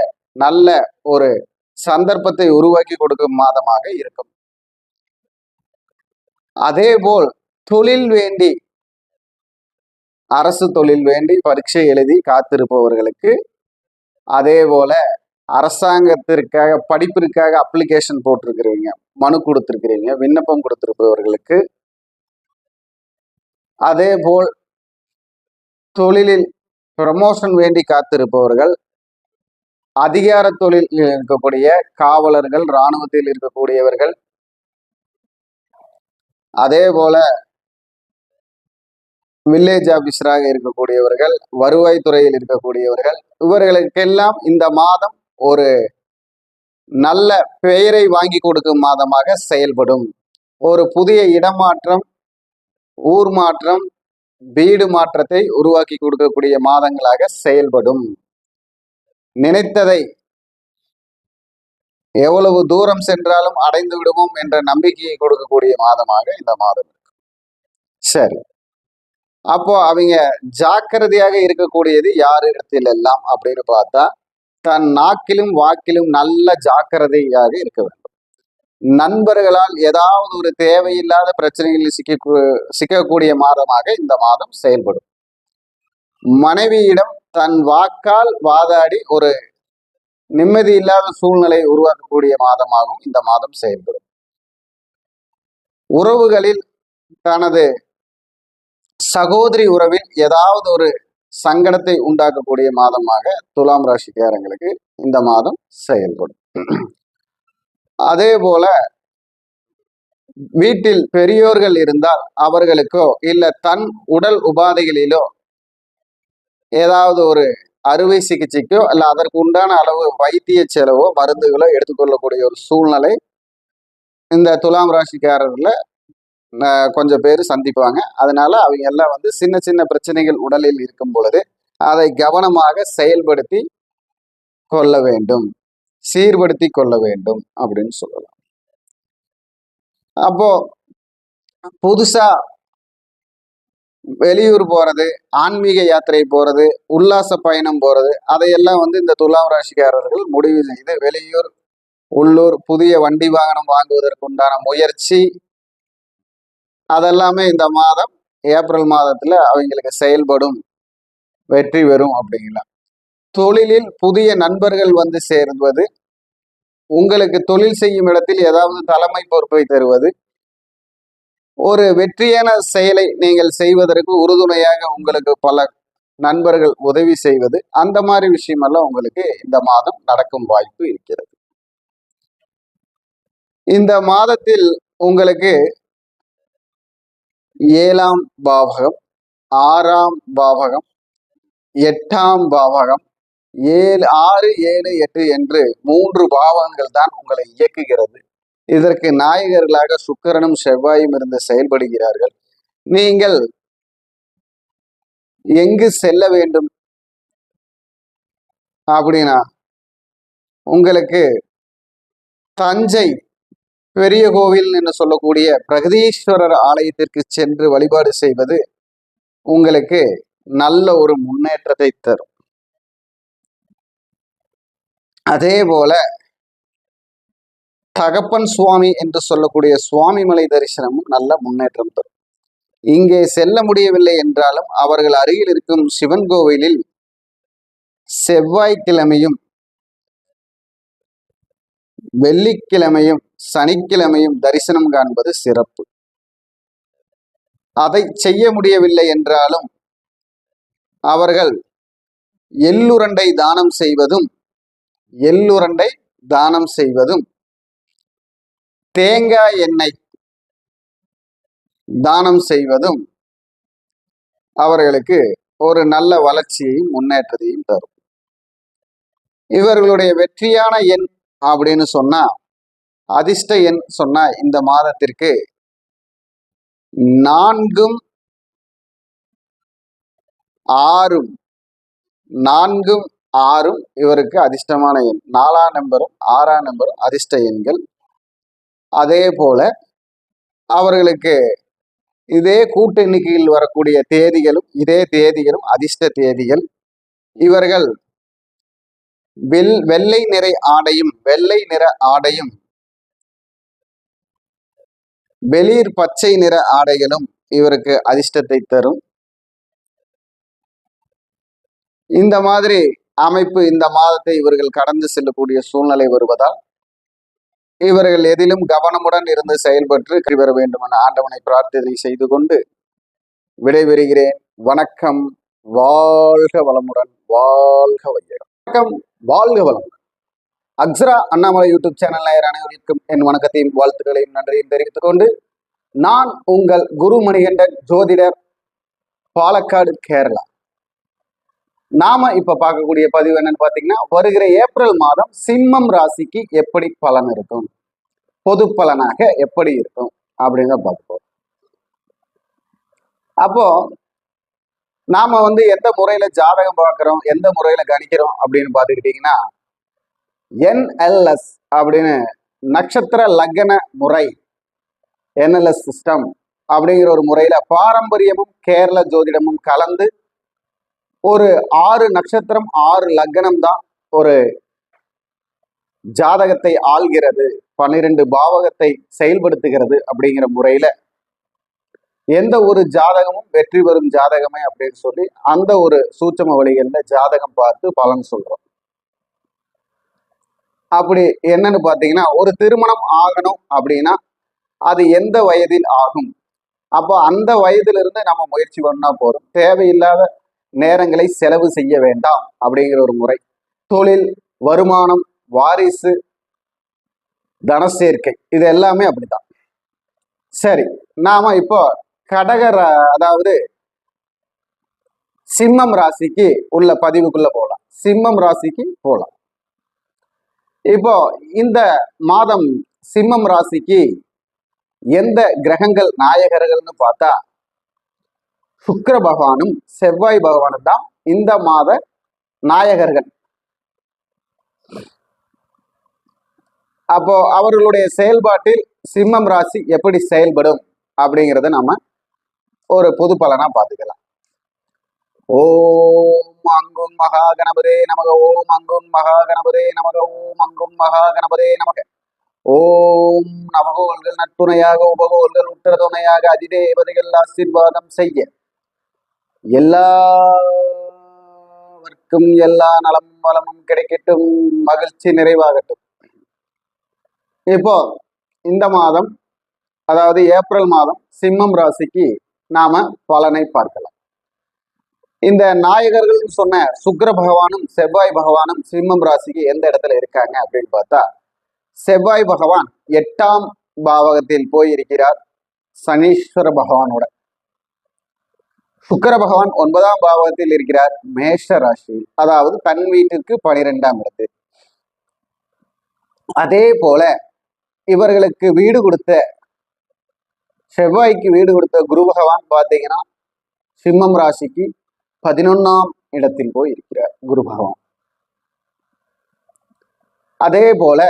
நல்ல ஒரு சந்தர்ப்பத்தை உருவாக்கி கொடுக்கும் மாதமாக இருக்கும். அதேபோல் தொழில் வேண்டி, அரசு தொழில் வேண்டி பரீட்சை எழுதி காத்திருப்பவர்களுக்கு, அதே போல அரசாங்கத்திற்காக படிப்பிற்காக அப்ளிகேஷன் போட்டிருக்கிறீங்க, மனு கொடுத்திருக்கிறீங்க, விண்ணப்பம் கொடுத்திருப்பவர்களுக்கு, அதே போல் தொழிலில் ப்ரமோஷன் வேண்டி காத்திருப்பவர்கள், அதிகார தொழிலில் இருக்கக்கூடிய காவலர்கள், இராணுவத்தில் இருக்கக்கூடியவர்கள், அதே போல வில்லேஜ் ஆபீசராக இருக்கக்கூடியவர்கள், வருவாய்த்துறையில் இருக்கக்கூடியவர்கள், இவர்களுக்கெல்லாம் இந்த மாதம் ஒரு நல்ல பெயரை வாங்கி கொடுக்கும் மாதமாக செயல்படும். ஒரு புதிய இடமாற்றம், ஊர் மாற்றம், வீடு மாற்றத்தை உருவாக்கி கொடுக்கக்கூடிய மாதங்களாக செயல்படும். நினைத்ததை எவ்வளவு தூரம் சென்றாலும் அடைந்து விடுவோம் என்ற நம்பிக்கையை கொடுக்கக்கூடிய மாதமாக இந்த மாதம் இருக்கு. சரி, அப்போ அவங்க ஜாக்கிரதையாக இருக்கக்கூடியது யார் இடத்தில் எல்லாம் அப்படின்னு பார்த்தா, தன் நாக்கிலும் வாக்கிலும் நல்ல ஜாக்கிரதையாக இருக்க வேண்டும். நண்பர்களால் ஏதாவது ஒரு தேவையில்லாத பிரச்சனைகளில் சிக்கக்கூடிய மாதமாக இந்த மாதம் செயல்படும். மனைவியிடம் தன் வாக்கால் வாதாடி ஒரு நிம்மதி இல்லாத சூழ்நிலை உருவாக்கக்கூடிய மாதமாகவும் இந்த மாதம் செயல்படும். உறவுகளில் தனது சகோதரி உறவில் ஏதாவது ஒரு சங்கடத்தை உண்டாக்கக்கூடிய மாதமாக துலாம் ராசிக்காரங்களுக்கு இந்த மாதம் செயல்படும். அதே போல வீட்டில் பெரியோர்கள் இருந்தால் அவர்களுக்கோ இல்ல தன் உடல் உபாதைகளிலோ ஏதாவது ஒரு அறுவை சிகிச்சைக்கோ அல்ல அதற்கு உண்டான அளவு வைத்திய செலவோ மருந்துகளோ எடுத்துக்கொள்ளக்கூடிய ஒரு சூழ்நிலை இந்த துலாம் ராசிக்காரர்ல கொஞ்சம் பேர் சந்திப்பாங்க. அதனால அவங்க எல்லாம் சின்ன சின்ன பிரச்சனைகள் உடலில் இருக்கும் பொழுது அதை கவனமாக செயல்படுத்தி கொள்ள வேண்டும், சீர்படுத்தி கொள்ள வேண்டும் அப்படின்னு சொல்லலாம். அப்போ புதுசா வெளியூர் போறது, ஆன்மீக யாத்திரை போறது, உல்லாச பயணம் போறது, அதையெல்லாம் இந்த துலாம் ராசிக்காரர்கள் முடிவு செய்து வெளியூர், உள்ளூர் புதிய வண்டி வாகனம் வாங்குவதற்கு உண்டான முயற்சி அதெல்லாமே இந்த மாதம் ஏப்ரல் மாதத்துல அவங்களுக்கு செயல்படும், வெற்றி பெறும் அப்படிங்கலாம். தொழிலில் புதிய நண்பர்கள் சேர்வது, உங்களுக்கு தொழில் செய்யும் இடத்தில் ஏதாவது தலைமை பொறுப்பை தருவது, ஒரு வெற்றியான செயலை நீங்கள் செய்வதற்கு உறுதுணையாக உங்களுக்கு பல நண்பர்கள் உதவி செய்வது, அந்த மாதிரி விஷயமெல்லாம் உங்களுக்கு இந்த மாதம் நடக்கும் வாய்ப்பு இருக்கிறது. இந்த மாதத்தில் உங்களுக்கு 7ஆம் பாவகம், 6ஆம் பாவகம், 8ஆம் பாவகம், 6, 7, 8 என்று 3 பாவகங்கள் தான் உங்களை இயக்குகிறது. இதற்கு நாயகர்களாக சுக்கிரனும் செவ்வாயும் இருந்து செயல்படுகிறார்கள். நீங்கள் எங்கு செல்ல வேண்டும் அப்படின்னா, உங்களுக்கு தஞ்சை பெரிய கோவில் என்று சொல்லக்கூடிய பிரகதீஸ்வரர் ஆலயத்திற்கு சென்று வழிபாடு செய்வது உங்களுக்கு நல்ல ஒரு முன்னேற்றத்தை தரும். அதே போல தகப்பன் சுவாமி என்று சொல்லக்கூடிய சுவாமி மலை தரிசனமும் நல்ல முன்னேற்றம் தரும். இங்கே செல்ல முடியவில்லை என்றாலும் அவர்கள் அருகில் இருக்கும் சிவன் கோவிலில் செவ்வாய்க்கிழமையும் வெள்ளிக்கிழமையும் சனிக்கிழமையும் தரிசனம் காண்பது சிறப்பு. அதை செய்ய முடியவில்லை என்றாலும் அவர்கள் எள்ளுரண்டை தானம் செய்வதும் தேங்காய் எண்ணெய் தானம் செய்வதும் அவர்களுக்கு ஒரு நல்ல வளர்ச்சியையும் முன்னேற்றத்தையும் தரும். இவர்களுடைய வெற்றியான எண் அப்படின்னு சொன்னா, அதிர்ஷ்ட எண் சொன்னா இந்த மாதத்திற்கு 4ம் ஆறும் 4ம் 6ம் இவருக்கு அதிர்ஷ்டமான எண். 4ஆம் நம்பரும் 6ஆம் நம்பரும் அதிர்ஷ்ட எண்கள். அதே போல அவர்களுக்கு இதே கூட்டு எண்ணிக்கையில் வரக்கூடிய தேதிகளும் இதே தேதிகளும் அதிர்ஷ்ட தேதிகள். இவர்கள் வெள்ளை நிற ஆடையும் வெளிர் பச்சை நிற ஆடைகளும் இவருக்கு அதிர்ஷ்டத்தை தரும். இந்த மாதிரி அமைப்பு இந்த மாதத்தை இவர்கள் கடந்து செல்லக்கூடிய சூழ்நிலை வருவதால் இவர்கள் எதிலும் கவனமுடன் இருந்து செயல்பட்டு கைவர வேண்டும் என ஆண்டவனை பிரார்த்தனை செய்து கொண்டு விடைபெறுகிறேன். வணக்கம். வாழ்க வளமுடன். வாழ்க வையகம். வணக்கம். வாழ்க வளமுடன். அக்ஸரா அண்ணாமலை யூடியூப் சேனல் நேயர் அனைவருக்கும் என் வணக்கத்தையும் வாழ்த்துக்களையும் நன்றியும் தெரிவித்துக் கொண்டு நான் உங்கள் குரு மணிகண்டன் ஜோதிடர், பாலக்காடு, கேரளா. நாம இப்ப பார்க்கக்கூடிய பதிவு என்னன்னு பாத்தீங்கன்னா, வருகிற ஏப்ரல் மாதம் சிம்மம் ராசிக்கு எப்படி பலன் இருக்கும், பொது பலனாக எப்படி இருக்கும் அப்படின்னு பார்ப்போம். அப்போ நாம எந்த முறையில ஜாதகம் பார்க்கிறோம், எந்த முறையில கணிக்கிறோம் அப்படின்னு பாத்துக்கிட்டீங்கன்னா, NLS அப்படின்னு நட்சத்திர லக்ன முறை, NLS சிஸ்டம் அப்படிங்கிற ஒரு முறையில பாரம்பரியமும் கேரள ஜோதிடமும் கலந்து ஒரு 6 நட்சத்திரம் 6 லக்னம் தான் ஒரு ஜாதகத்தை ஆள்கிறது, 12 பாவகத்தை செயல்படுத்துகிறது அப்படிங்கிற முறையில எந்த ஒரு ஜாதகமும் வெற்றி பெறும் ஜாதகமே அப்படின்னு சொல்லி அந்த ஒரு சூட்சம வழிகள்ல ஜாதகம் பார்த்து பலன் சொல்றோம். அப்படி என்னன்னு பாத்தீங்கன்னா, ஒரு திருமணம் ஆகணும் அப்படின்னா அது எந்த வயதில் ஆகும், அப்போ அந்த வயதிலிருந்து நம்ம முயற்சி பண்ணா போதும், தேவையில்லாத நேரங்களை செலவு செய்ய வேண்டாம் அப்படிங்கிற ஒரு முறை. தொழில், வருமானம், வாரிசு, தனசேர்க்கை, இது எல்லாமே அப்படித்தான். சரி, நாம இப்போ அதாவது சிம்மம் ராசிக்கு உள்ள பதிவுக்குள்ள போகலாம். சிம்மம் ராசிக்கு போகலாம். இப்போ இந்த மாதம் சிம்மம் ராசிக்கு எந்த கிரகங்கள் நாயகர்கள்னு பார்த்தா சுக்கிர பகவானும் செவ்வாய் பகவானும் தான் இந்த மாத நாயகர்கள். அப்போ அவர்களுடைய செயல்பாட்டில் சிம்மம் ராசி எப்படி செயல்படும் அப்படிங்கிறத நாம ஒரு பொது பலனா பார்த்துக்கலாம். ஓம் அங்கும் மகா கணபதே நமக. ஓம் அங்கும் மகா கணபதே நமக. ஓம் அங்கும் மகா கணபதே நமக. ஓம் நவகோள்கள் நட்புணையாக உபகோள்கள் உற்ற துணையாக அதிதேவதைகள் ஆசீர்வாதம் செய்ய எல்லாவர்க்கும் எல்லா நலம் வளமும் கிடைக்கட்டும், மகிழ்ச்சி நிறைவாகட்டும். இப்போ இந்த மாதம், அதாவது ஏப்ரல் மாதம் சிம்மம் ராசிக்கு நாம பலனை பார்க்கலாம். இந்த நாயகர்கள் சொன்ன சுக்கிர பகவானும் செவ்வாய் பகவானும் சிம்மம் ராசிக்கு எந்த இடத்துல இருக்காங்க அப்படின்னு பார்த்தா, செவ்வாய் பகவான் 8ஆம் பாவகத்தில் போய் இருக்கிறார் சனீஸ்வர பகவானோட. சுக்கிர பகவான் 9ஆம் பாவகத்தில் இருக்கிறார் மேஷ ராசி, அதாவது தன் வீட்டிற்கு 12ஆம் இடத்தில். அதே போல இவர்களுக்கு வீடு கொடுத்த செவ்வாய்க்கு வீடு கொடுத்த குரு பகவான் பார்த்தீங்கன்னா சிம்மம் ராசிக்கு 11ஆம் இடத்தில் போய் இருக்கிறார் குரு பகவான். அதே போல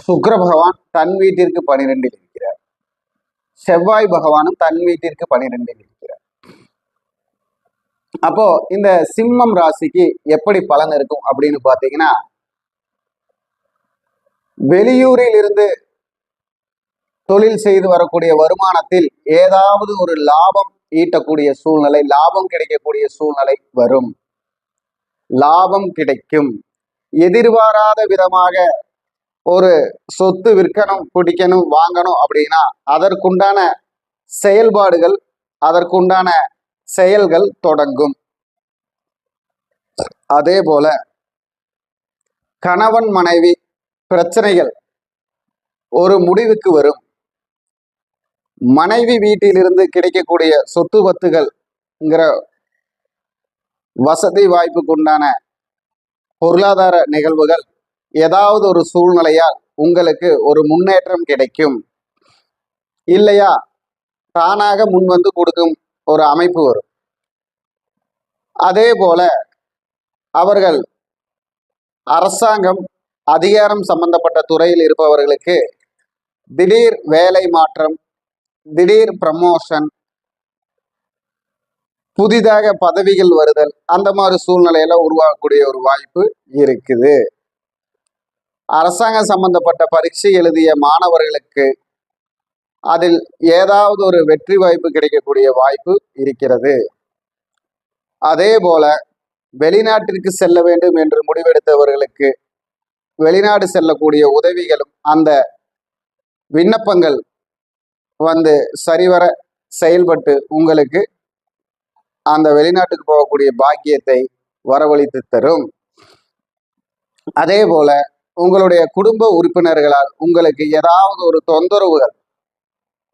சுக்கிர பகவான் தன் வீட்டிற்கு 12இல் இருக்கிறார். செவ்வாய் பகவானும் தன் வீட்டிற்கு 12இல் இருக்கிறார். அப்போ இந்த சிம்மம் ராசிக்கு எப்படி பலன் இருக்கும் அப்படின்னு பாத்தீங்கன்னா, வெளியூரில் இருந்து தொழில் செய்து வரக்கூடிய வருமானத்தில் ஏதாவது ஒரு லாபம் ஈட்டக்கூடிய சூழ்நிலை, லாபம் கிடைக்கக்கூடிய சூழ்நிலை வரும். லாபம் கிடைக்கும். எதிர்பாராத விதமாக ஒரு சொத்து விற்கணும், பிடிக்கணும், வாங்கணும் அப்படின்னா அதற்குண்டான செயல்பாடுகள், அதற்குண்டான செயல்கள் தொடங்கும். அதே போல கணவன் மனைவி பிரச்சனைகள் ஒரு முடிவுக்கு வரும். மனைவி வீட்டிலிருந்து கிடைக்கக்கூடிய சொத்து பத்துகள்ங்கிற வசதி வாய்ப்புக்கு உண்டான பொருளாதார நிகழ்வுகள் ஏதாவது ஒரு சூழ்நிலையால் உங்களுக்கு ஒரு முன்னேற்றம் கிடைக்கும். இல்லையா தானாக முன் வந்து கொடுக்கும் ஒரு அமைப்பு வரும். அதே போல அவர்கள் அரசாங்கம் அதிகாரம் சம்பந்தப்பட்ட துறையில் இருப்பவர்களுக்கு திடீர் வேலை மாற்றம், திடீர் ப்ரமோஷன், புதிதாக பதவிகள் வருதல், அந்த மாதிரி சூழ்நிலையில உருவாகக்கூடிய ஒரு வாய்ப்பு இருக்குது. அரசாங்கம் சம்பந்தப்பட்ட பரீட்சை எழுதிய மாணவர்களுக்கு அதில் ஏதாவது ஒரு வெற்றி வாய்ப்பு கிடைக்கக்கூடிய வாய்ப்பு இருக்கிறது. அதே போல வெளிநாட்டிற்கு செல்ல வேண்டும் என்று முடிவெடுத்தவர்களுக்கு வெளிநாடு செல்லக்கூடிய உதவிகளும் அந்த விண்ணப்பங்கள் வந்து சரிவர செயல்பட்டு உங்களுக்கு அந்த வெளிநாட்டுக்கு போகக்கூடிய பாக்கியத்தை வரவழைத்து தரும். அதே போல உங்களுடைய குடும்ப உறுப்பினர்களால் உங்களுக்கு ஏதாவது ஒரு தொந்தரவுகள்,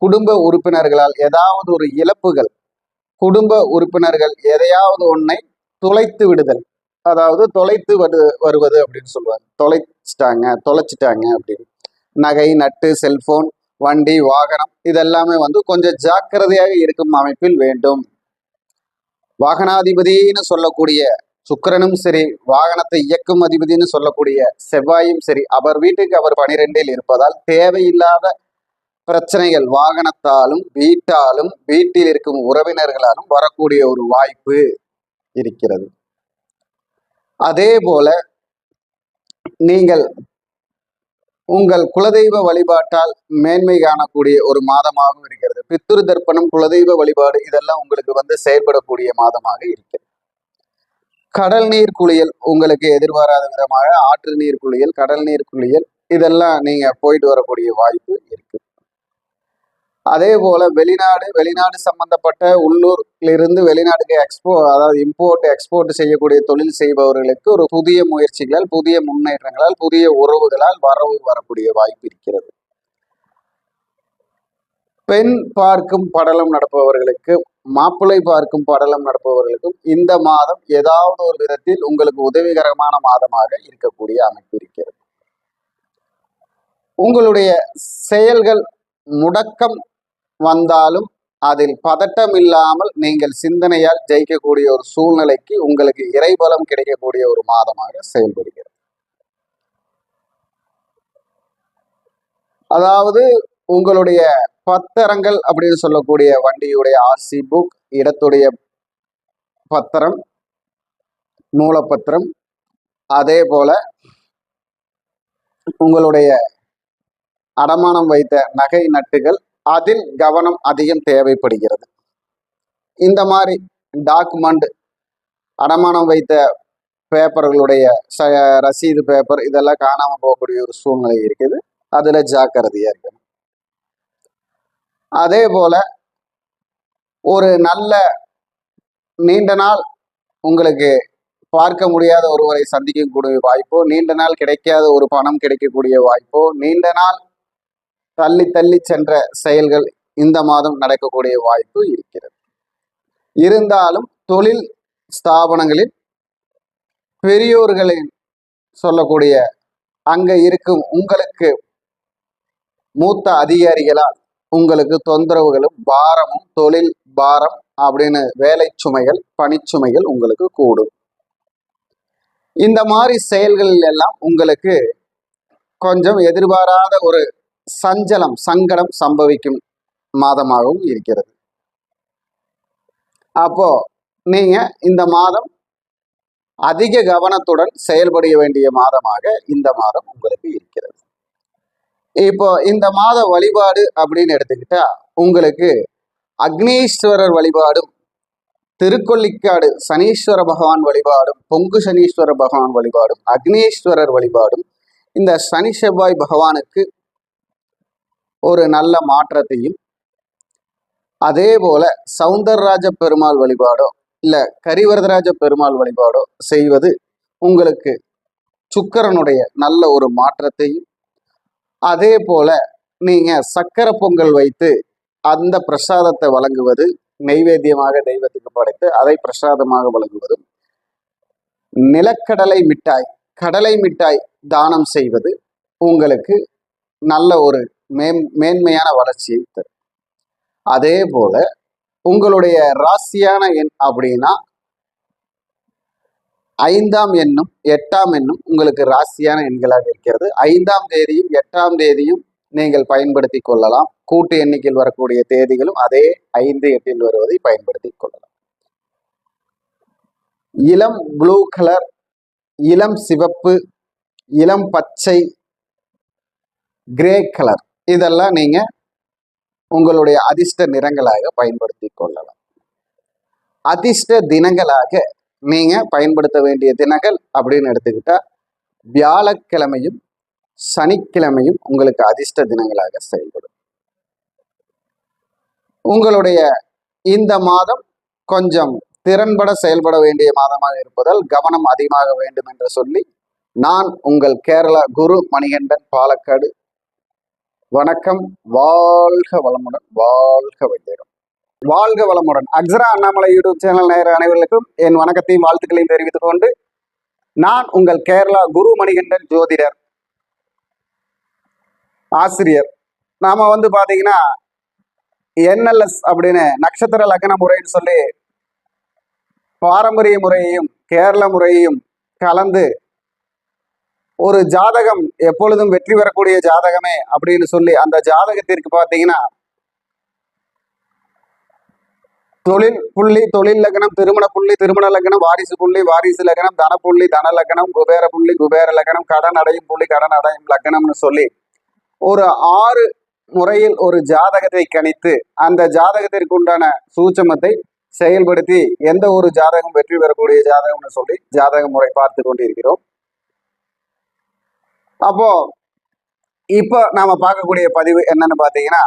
குடும்ப உறுப்பினர்களால் ஏதாவது ஒரு இழப்புகள், குடும்ப உறுப்பினர்கள் எதையாவது ஒன்றை தொலைத்து விடுதல், அதாவது தொலைத்து வருவது அப்படின்னு சொல்லுவாங்க. தொலைச்சிட்டாங்க அப்படின்னு. நகை, நட்டு, செல்போன், வண்டி, வாகனம் இதெல்லாமே வந்து கொஞ்சம் ஜாக்கிரதையாக இருக்கும் அமைப்பில் வேண்டும். வாகனாதிபதினு சொல்லக்கூடிய சுக்கிரனும் சரி, வாகனத்தை இயக்கும் அதிபதினு சொல்லக்கூடிய செவ்வாயும் சரி, அவர் வீட்டுக்கு அவர் 12இல் இருப்பதால் தேவையில்லாத பிரச்சனைகள் வாகனத்தாலும் வீட்டாலும் வீட்டில் இருக்கும் உறவினர்களாலும் வரக்கூடிய ஒரு வாய்ப்பு இருக்கிறது. அதே போல நீங்கள் உங்கள் குலதெய்வ வழிபாட்டால் மேன்மை காணக்கூடிய ஒரு மாதமாகவும் இருக்கிறது. பித்ரு தர்ப்பணம், குலதெய்வ வழிபாடு இதெல்லாம் உங்களுக்கு வந்து செயல்படக்கூடிய மாதமாக இருக்கிறது. கடல் நீர் குளியல் உங்களுக்கு எதிர்பாராத விதமாக ஆற்று நீர் குளியல், கடல் நீர் குளியல் இதெல்லாம் நீங்க போயிட்டு வரக்கூடிய வாய்ப்பு இருக்கு. அதே போல வெளிநாடு சம்பந்தப்பட்ட உள்ளூரிலிருந்து வெளிநாட்டுக்கு அதாவது இம்போர்ட் எக்ஸ்போர்ட் செய்யக்கூடிய தொழில் செய்பவர்களுக்கு ஒரு புதிய முயற்சிகளால், புதிய முன்னேற்றங்களால், புதிய உறவுகளால் வரக்கூடிய வாய்ப்பு இருக்கிறது. பெண் பார்க்கும் படலம் நடப்பவர்களுக்கு, மாப்பிள்ளை பார்க்கும் படலம் நடப்பவர்களுக்கும் இந்த மாதம் ஏதாவது ஒரு விதத்தில் உங்களுக்கு உதவிகரமான மாதமாக இருக்கக்கூடிய அமைப்பு இருக்கிறது. உங்களுடைய செயல்கள் முடக்கம் வந்தாலும் அதில் பதட்டம் இல்லாமல் நீங்கள் சிந்தனையால் ஜெயிக்கக்கூடிய ஒரு சூழ்நிலைக்கு உங்களுக்கு இறைபலம் கிடைக்கக்கூடிய ஒரு மாதமாக செயல்படுகிறது. அதாவது உங்களுடைய பத்திரங்கள் அப்படின்னு சொல்லக்கூடிய வண்டியுடைய ஆர்சி புக், இடத்துடைய பத்திரம், மூலப்பத்திரம், அதே போல உங்களுடைய அடமானம் வைத்த நகை நட்டுகள், அதில் கவனம் அதிகம் தேவைப்படுகிறது. இந்த மாதிரி டாக்குமெண்ட், அடமானம் வைத்த பேப்பர்களுடைய ரசீது பேப்பர் இதெல்லாம் காணாமல் போகக்கூடிய ஒரு சூழ்நிலை இருக்குது. அதுல ஜாக்கிரதையா இருக்கணும். அதே போல ஒரு நல்ல நீண்ட நாள் உங்களுக்கு பார்க்க முடியாத ஒருவரை சந்திக்கக்கூடிய வாய்ப்போ, நீண்ட நாள் கிடைக்காத ஒரு பணம் கிடைக்கக்கூடிய வாய்ப்போ, நீண்ட நாள் தள்ளி தள்ளி சென்ற செயல்கள் இந்த மாதம் நடக்கக்கூடிய வாய்ப்பு இருக்கிறது. இருந்தாலும் தொழில் ஸ்தாபனங்களில் பெரியோர்களின் சொல்லக்கூடிய அங்க இருக்கும் உங்களுக்கு மூத்த அதிகாரிகளால் உங்களுக்கு தொந்தரவுகளும் பாரமும், தொழில் பாரம் அப்படின்னு வேலை சுமைகள், பணிச்சுமைகள் உங்களுக்கு கூடும். இந்த மாதிரி செயல்களில் எல்லாம் உங்களுக்கு கொஞ்சம் எதிர்பாராத ஒரு சஞ்சலம், சங்கடம் சம்பவிக்கும் மாதமாகவும் இருக்கிறது. அப்போ நீங்க இந்த மாதம் அதிக கவனத்துடன் செயல்பட வேண்டிய மாதமாக இந்த மாதம் உங்களுக்கு இருக்கிறது. இப்போ இந்த மாத வழிபாடு அப்படின்னு எடுத்துக்கிட்டா உங்களுக்கு அக்னீஸ்வரர் வழிபாடும், திருக்கொள்ளிக்காடு சனீஸ்வர பகவான் வழிபாடும், பொங்கு சனீஸ்வர பகவான் வழிபாடும், அக்னீஸ்வரர் வழிபாடும் இந்த சனி செவ்வாய் பகவானுக்கு ஒரு நல்ல மாற்றத்தையும், அதே போல சௌந்தரராஜ பெருமாள் வழிபாடோ இல்ல கரிவரதராஜ பெருமாள் வழிபாடோ செய்வது உங்களுக்கு சுக்கிரனுடைய நல்ல ஒரு மாற்றத்தையும், அதே போல நீங்க சக்கரை பொங்கல் வைத்து அந்த பிரசாதத்தை வழங்குவது, நெய்வேத்தியமாக தெய்வத்துக்கு படைத்து அதை பிரசாதமாக வழங்குவதும், நிலக்கடலை மிட்டாய், கடலை மிட்டாய் தானம் செய்வது உங்களுக்கு நல்ல ஒரு மேன்மையான வளர்ச்சியை தரும். அதே போல உங்களுடைய ராசியான எண் அப்படின்னா 5ஆம் எண்ணும் 8ஆம் எண்ணும் உங்களுக்கு ராசியான எண்களாக இருக்கிறது. 5ஆம் தேதியும் 8ஆம் தேதியும் நீங்கள் பயன்படுத்தி கொள்ளலாம். கூட்டு எண்ணிக்கையில் வரக்கூடிய தேதிகளும் அதே 5, 8 வருவதை பயன்படுத்தி கொள்ளலாம். இளம் ப்ளூ கலர், இளம் சிவப்பு, இளம் பச்சை, கிரே கலர் இதெல்லாம் நீங்க உங்களுடைய அதிர்ஷ்ட நிறங்களாக பயன்படுத்தி கொள்ளலாம். அதிர்ஷ்ட தினங்களாக நீங்க பயன்படுத்த வேண்டிய தினங்கள் அப்படின்னு எடுத்துக்கிட்டா வியாழக்கிழமையும் சனிக்கிழமையும் உங்களுக்கு அதிர்ஷ்ட தினங்களாக செயல்படும். உங்களுடைய இந்த மாதம் கொஞ்சம் திறன்பட செயல்பட வேண்டிய மாதமாக இருப்பதால் கவனம் அதிகமாக வேண்டும் என்று சொல்லி நான் உங்கள் கேரளா குரு மணிகண்டன், பாலக்காடு. வணக்கம். வாழ்க வளமுடன், வாழ்க வையகம். வாழ்க வளமுடன். அக்ஸரா அண்ணாமலை யூடியூப் சேனல் நேயர் அனைவர்களுக்கும் என் வணக்கத்தையும் வாழ்த்துக்களையும் தெரிவித்துக் கொண்டு நான் உங்கள் கேரளா குரு மணிகண்டன் ஜோதிடர், ஆசிரியர். நாம பாத்தீங்கன்னா NLS அப்படின்னு நட்சத்திர லக்ன முறைன்னு சொல்லி பாரம்பரிய முறையையும் கேரள முறையையும் கலந்து ஒரு ஜாதகம் எப்பொழுதும் வெற்றி பெறக்கூடிய ஜாதகமே அப்படின்னு சொல்லி அந்த ஜாதகத்திற்கு பார்த்தீங்கன்னா தொழில் புள்ளி தொழில் லக்னம், திருமண புள்ளி திருமண லக்னம், வாரிசு புள்ளி வாரிசு லக்னம், தன புள்ளி தன லக்னம், குபேர புள்ளி குபேர லக்னம், கடன் அடையும் புள்ளி கடன் அடையும் லக்னம்னு சொல்லி ஒரு 6 முறையில் ஒரு ஜாதகத்தை கணித்து அந்த ஜாதகத்திற்கு உண்டான சூட்சமத்தை செயல்படுத்தி எந்த ஒரு ஜாதகம் வெற்றி பெறக்கூடிய ஜாதகம்னு சொல்லி ஜாதக முறை பார்த்து கொண்டிருக்கிறோம். அப்போ இப்போ நாம பார்க்கக்கூடிய பதிவு என்னன்னு பார்த்தீங்கன்னா,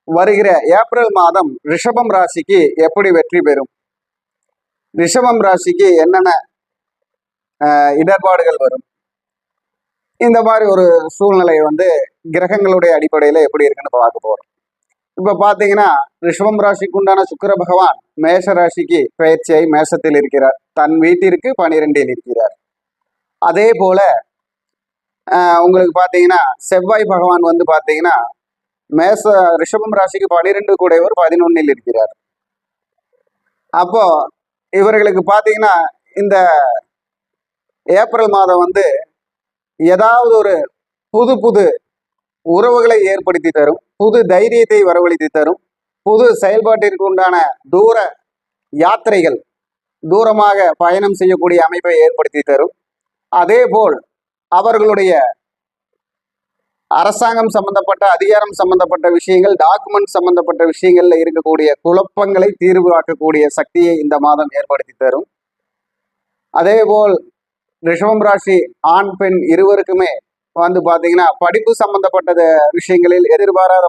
வருகிற ஏப்ரல் மாதம் ரிஷபம் ராசிக்கு எப்படி வெற்றி பெறும், ரிஷபம் ராசிக்கு என்னென்ன இடர்பாடுகள் வரும், இந்த மாதிரி ஒரு சூழ்நிலையை கிரகங்களுடைய அடிப்படையில் எப்படி இருக்குன்னு பார்க்க போறோம். இப்ப பாத்தீங்கன்னா ரிஷபம் ராசிக்கு உண்டான சுக்கிர பகவான் மேஷ ராசிக்கு பெயர்ச்சியை மேஷத்தில் இருக்கிறார், தன் வீட்டிற்கு 12இல் இருக்கிறார். அதே போல உங்களுக்கு பாத்தீங்கன்னா செவ்வாய் பகவான் பாத்தீங்கன்னா ரிஷபம் ராசிக்கு 12 கூடையவர் 11இல் இருக்கிறார். அப்போ இவர்களுக்கு பாத்தீங்கன்னா இந்த ஏப்ரல் மாதம் ஏதாவது ஒரு புது புது உறவுகளை ஏற்படுத்தி தரும், புது தைரியத்தை வரவழைத்து தரும், புது செயல்பாட்டிற்கு உண்டான தூர யாத்திரைகள், தூரமாக பயணம் செய்யக்கூடிய அமைப்பை ஏற்படுத்தி தரும். அதே போல் அவர்களுடைய அரசாங்கம் சம்பந்தப்பட்ட அதிகாரம் சம்பந்தப்பட்ட விஷயங்கள், டாக்குமெண்ட் சம்பந்தப்பட்ட விஷயங்கள்ல இருக்கக்கூடிய குழப்பங்களை தீர்வாக்கக்கூடிய சக்தியை இந்த மாதம் ஏற்படுத்தி தரும். அதே போல் ரிஷபம் ராசி ஆண் பெண் இருவருக்குமே பாத்தீங்கன்னா படிப்பு சம்பந்தப்பட்ட விஷயங்களில் எதிர்பாராத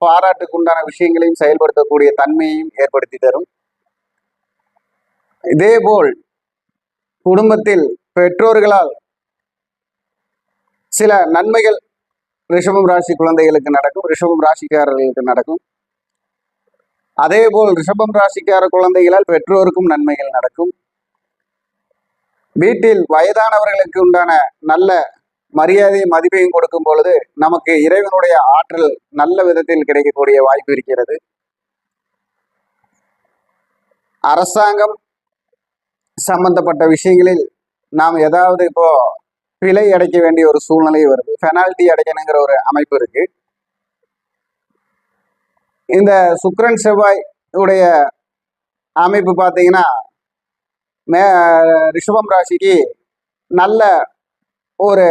பாராட்டுக்கு உண்டான விஷயங்களையும் செயல்படுத்தக்கூடிய தன்மையையும் ஏற்படுத்தி தரும். இதே போல் குடும்பத்தில் பெற்றோர்களால் சில நன்மைகள் ரிஷபம் ராசி குழந்தைகளுக்கு நடக்கும், ரிஷபம் ராசிக்காரர்களுக்கு நடக்கும். அதே போல் ரிஷபம் ராசிக்கார குழந்தைகளால் பெற்றோருக்கும் நன்மைகள் நடக்கும். வீட்டில் வயதானவர்களுக்கு உண்டான நல்ல மரியாதையும் மதிப்பையும் கொடுக்கும் பொழுது நமக்கு இறைவனுடைய ஆற்றல் நல்ல விதத்தில் கிடைக்கக்கூடிய வாய்ப்பு இருக்கிறது. அரசாங்கம் சம்பந்தப்பட்ட விஷயங்களில் நாம் ஏதாவது இப்போ பிழை அடைக்க வேண்டிய ஒரு சூழ்நிலை வருது, பெனால்டி அடைக்கணுங்கிற ஒரு அமைப்பு இருக்கு. இந்த சுக்கிரன் செவ்வாய் உடைய அமைப்பு பார்த்தீங்கன்னா ரிஷபம் ராசிக்கு நல்ல ஒரு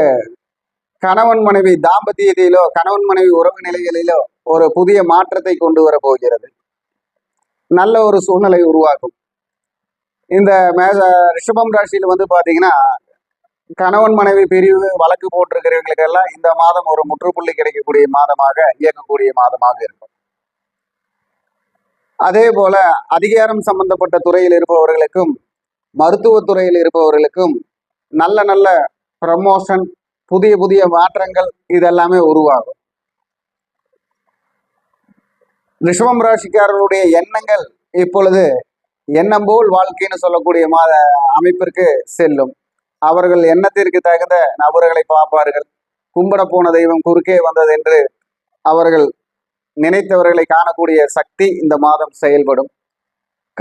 கணவன் மனைவி தாம்பத்தியத்திலோ கணவன் மனைவி உறவு நிலைகளிலோ ஒரு புதிய மாற்றத்தை கொண்டு வர போகிறது, நல்ல ஒரு சூழ்நிலை உருவாக்கும். இந்த ரிஷபம் ராசியில் பாத்தீங்கன்னா கணவன் மனைவி பிரிவு வழக்கு போட்டிருக்கிறவங்களுக்கு எல்லாம் இந்த மாதம் ஒரு முற்றுப்புள்ளி கிடைக்கக்கூடிய மாதமாக இயக்கக்கூடிய மாதமாக இருக்கும். அதே போல அதிகாரம் சம்பந்தப்பட்ட துறையில் இருப்பவர்களுக்கும் மருத்துவத்துறையில் இருப்பவர்களுக்கும் நல்ல நல்ல ப்ரமோஷன், புதிய புதிய மாற்றங்கள் இதெல்லாமே உருவாகும். ரிஷபம் ராசிக்காரர்களுடைய எண்ணங்கள் இப்பொழுது எண்ணம் போல் வாழ்க்கைன்னு சொல்லக்கூடிய அமைப்பிற்கு செல்லும். அவர்கள் எண்ணத்திற்கு தகுந்த நபர்களை பார்ப்பார்கள். கும்பிட போன தெய்வம் குறுக்கே வந்தது என்று அவர்கள் நினைத்தவர்களை காணக்கூடிய சக்தி இந்த மாதம் செயல்படும்.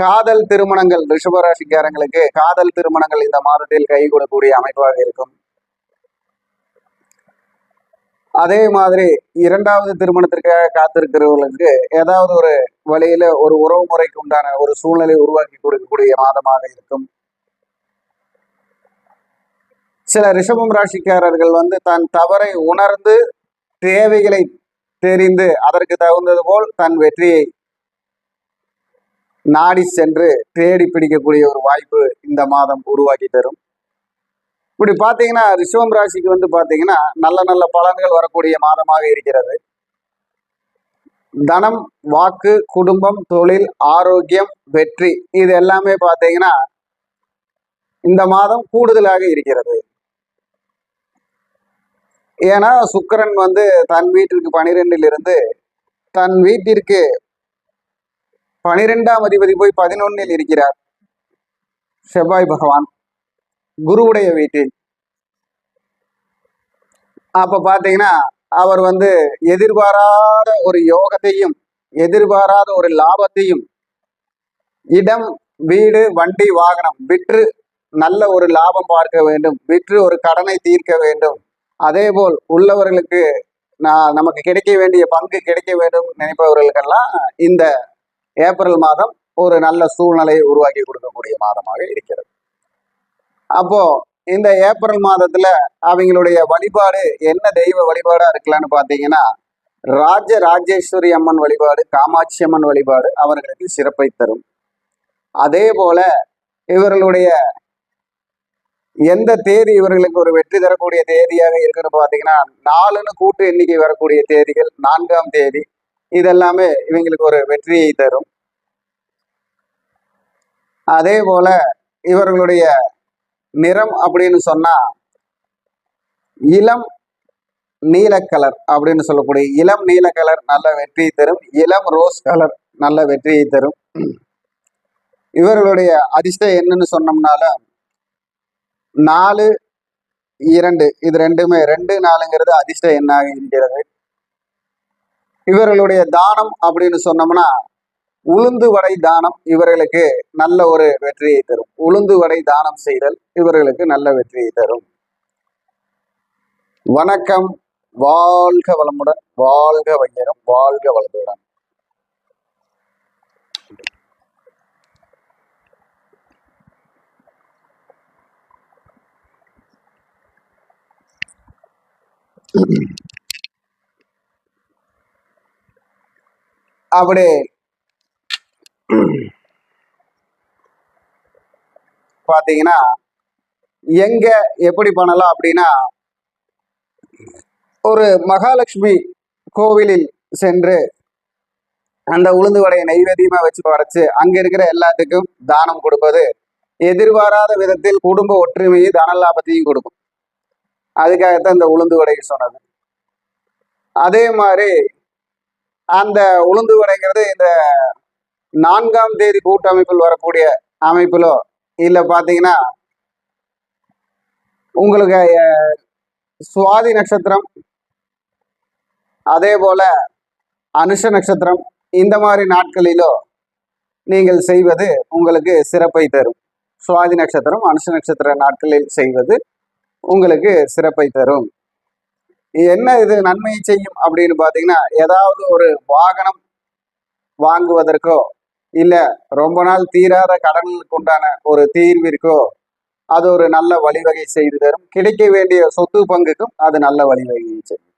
காதல் திருமணங்கள், ரிஷபராசிக்காரங்களுக்கு காதல் திருமணங்கள் இந்த மாதத்தில் கைகூடக்கூடிய அமைப்பாக இருக்கும். அதே மாதிரி இரண்டாவது திருமணத்திற்காக காத்திருக்கிறவர்களுக்கு ஏதாவது ஒரு வழியில ஒரு உறவு முறைக்கு உண்டான ஒரு சூழ்நிலை உருவாக்கி கொடுக்கக்கூடிய மாதமாக இருக்கும். சில ரிஷபம் ராசிக்காரர்கள் தன் தவறை உணர்ந்து தேவைகளை தெரிந்து அதற்கு தகுந்தது போல் தன் வெற்றியை நாடி சென்று தேடி பிடிக்கக்கூடிய ஒரு வாய்ப்பு இந்த மாதம் உருவாக்கி தரும். இப்படி பார்த்தீங்கன்னா ரிஷபம் ராசிக்கு பார்த்தீங்கன்னா நல்ல நல்ல பலன்கள் வரக்கூடிய மாதமாக இருக்கிறது. தனம், வாக்கு, குடும்பம், தொழில், ஆரோக்கியம், வெற்றி இது எல்லாமே பார்த்தீங்கன்னா இந்த மாதம் கூடுதலாக இருக்கிறது. ஏன்னா சுக்கிரன் தன் வீட்டிற்கு 12ல் இருந்து தன் வீட்டிற்கு 12ஆம் அதிபதி போய் 11ல் இருக்கிறார். செவ்வாய் பகவான் குருவுடைய வீட்டில். அப்ப பாத்தீங்கன்னா அவர் எதிர்பாராத ஒரு யோகத்தையும் எதிர்பாராத ஒரு லாபத்தையும் இடம், வீடு, வண்டி, வாகனம் விற்று நல்ல ஒரு லாபம் பார்க்க வேண்டும், விற்று ஒரு கடனை தீர்க்க வேண்டும், அதே போல் உள்ளவர்களுக்கு நமக்கு கிடைக்க வேண்டிய பங்கு கிடைக்க வேண்டும் நினைப்பவர்களுக்கெல்லாம் இந்த ஏப்ரல் மாதம் ஒரு நல்ல சூழ்நிலையை உருவாக்கி கொடுக்கக்கூடிய மாதமாக இருக்கிறது. அப்போ இந்த ஏப்ரல் மாதத்துல அவங்களுடைய வழிபாடு என்ன தெய்வ வழிபாடா இருக்கலாம்னு பாத்தீங்கன்னா ராஜேஸ்வரி அம்மன் வழிபாடு, காமாட்சி அம்மன் வழிபாடு அவர்களுக்கு சிறப்பை தரும். அதே போல இவர்களுடைய எந்த தேதி இவர்களுக்கு ஒரு வெற்றி தரக்கூடிய தேதியாக இருக்குன்னு பாத்தீங்கன்னா 4ன்னு கூட்டு எண்ணிக்கை வரக்கூடிய தேதிகள் 4ஆம் தேதி இதெல்லாமே இவங்களுக்கு ஒரு வெற்றியை தரும். அதே போல இவர்களுடைய நிறம் அப்படின்னு சொன்னா இளம் நீல கலர் அப்படின்னு சொல்லக்கூடிய இளம் நீல கலர் நல்ல வெற்றியை தரும். இளம் ரோஸ் கலர் நல்ல வெற்றியை தரும். இவர்களுடைய அதிர்ஷ்டம் என்னன்னு சொன்னோம்னால 4, 2 இது ரெண்டுமே 2, 4ங்கிறது அதிர்ஷ்ட எண்ணாக இருக்கிறது. இவர்களுடைய தானம் அப்படின்னு சொன்னோம்னா உளுந்து வடை தானம் இவர்களுக்கு நல்ல ஒரு வெற்றியை தரும். உளுந்து வடை தானம் செய்தல் இவர்களுக்கு நல்ல வெற்றியை தரும். வணக்கம். வாழ்க வளமுடன், வாழ்க வையகம், வாழ்க வளத்துடன். அப்படி பாத்தீங்கன்னா எங்க எப்படி பண்ணலாம் அப்படின்னா ஒரு மகாலட்சுமி கோவிலில் சென்று அந்த உளுந்து வடையை நைவேத்தியமா வச்சு படைச்சு அங்க இருக்கிற எல்லாத்துக்கும் தானம் கொடுப்பது எதிர்பாராத விதத்தில் குடும்ப ஒற்றுமையை தன லாபத்தையும் கொடுக்கும். அதுக்காகத்தான் இந்த உளுந்து வடையை சொன்னது. அதே மாதிரி அந்த உளுந்து வடைங்கிறது இந்த 4ஆம் தேதி கூட்டமைப்பில் வரக்கூடிய அமைப்பிலோ இல்ல பாத்தீங்கன்னா உங்களுக்கு சுவாதி நட்சத்திரம், அதே போல அனுஷ நட்சத்திரம் இந்த மாதிரி நாட்களிலோ நீங்கள் செய்வது உங்களுக்கு சிறப்பை தரும். சுவாதி நட்சத்திரம், அனுஷ நட்சத்திர நாட்களில் செய்வது உங்களுக்கு சிறப்பை தரும். என்ன இது நன்மையை செய்யும் அப்படின்னு பாத்தீங்கன்னா ஏதாவது ஒரு வாகனம் வாங்குவதற்கோ இல்ல ரொம்ப நாள் தீராத கடனுக்கு உண்டான ஒரு தீர்விற்கோ அது ஒரு நல்ல வழிவகை செய்து தரும். கிடைக்க வேண்டிய சொத்து பங்குக்கும் அது நல்ல வழிவகை செய்யும்.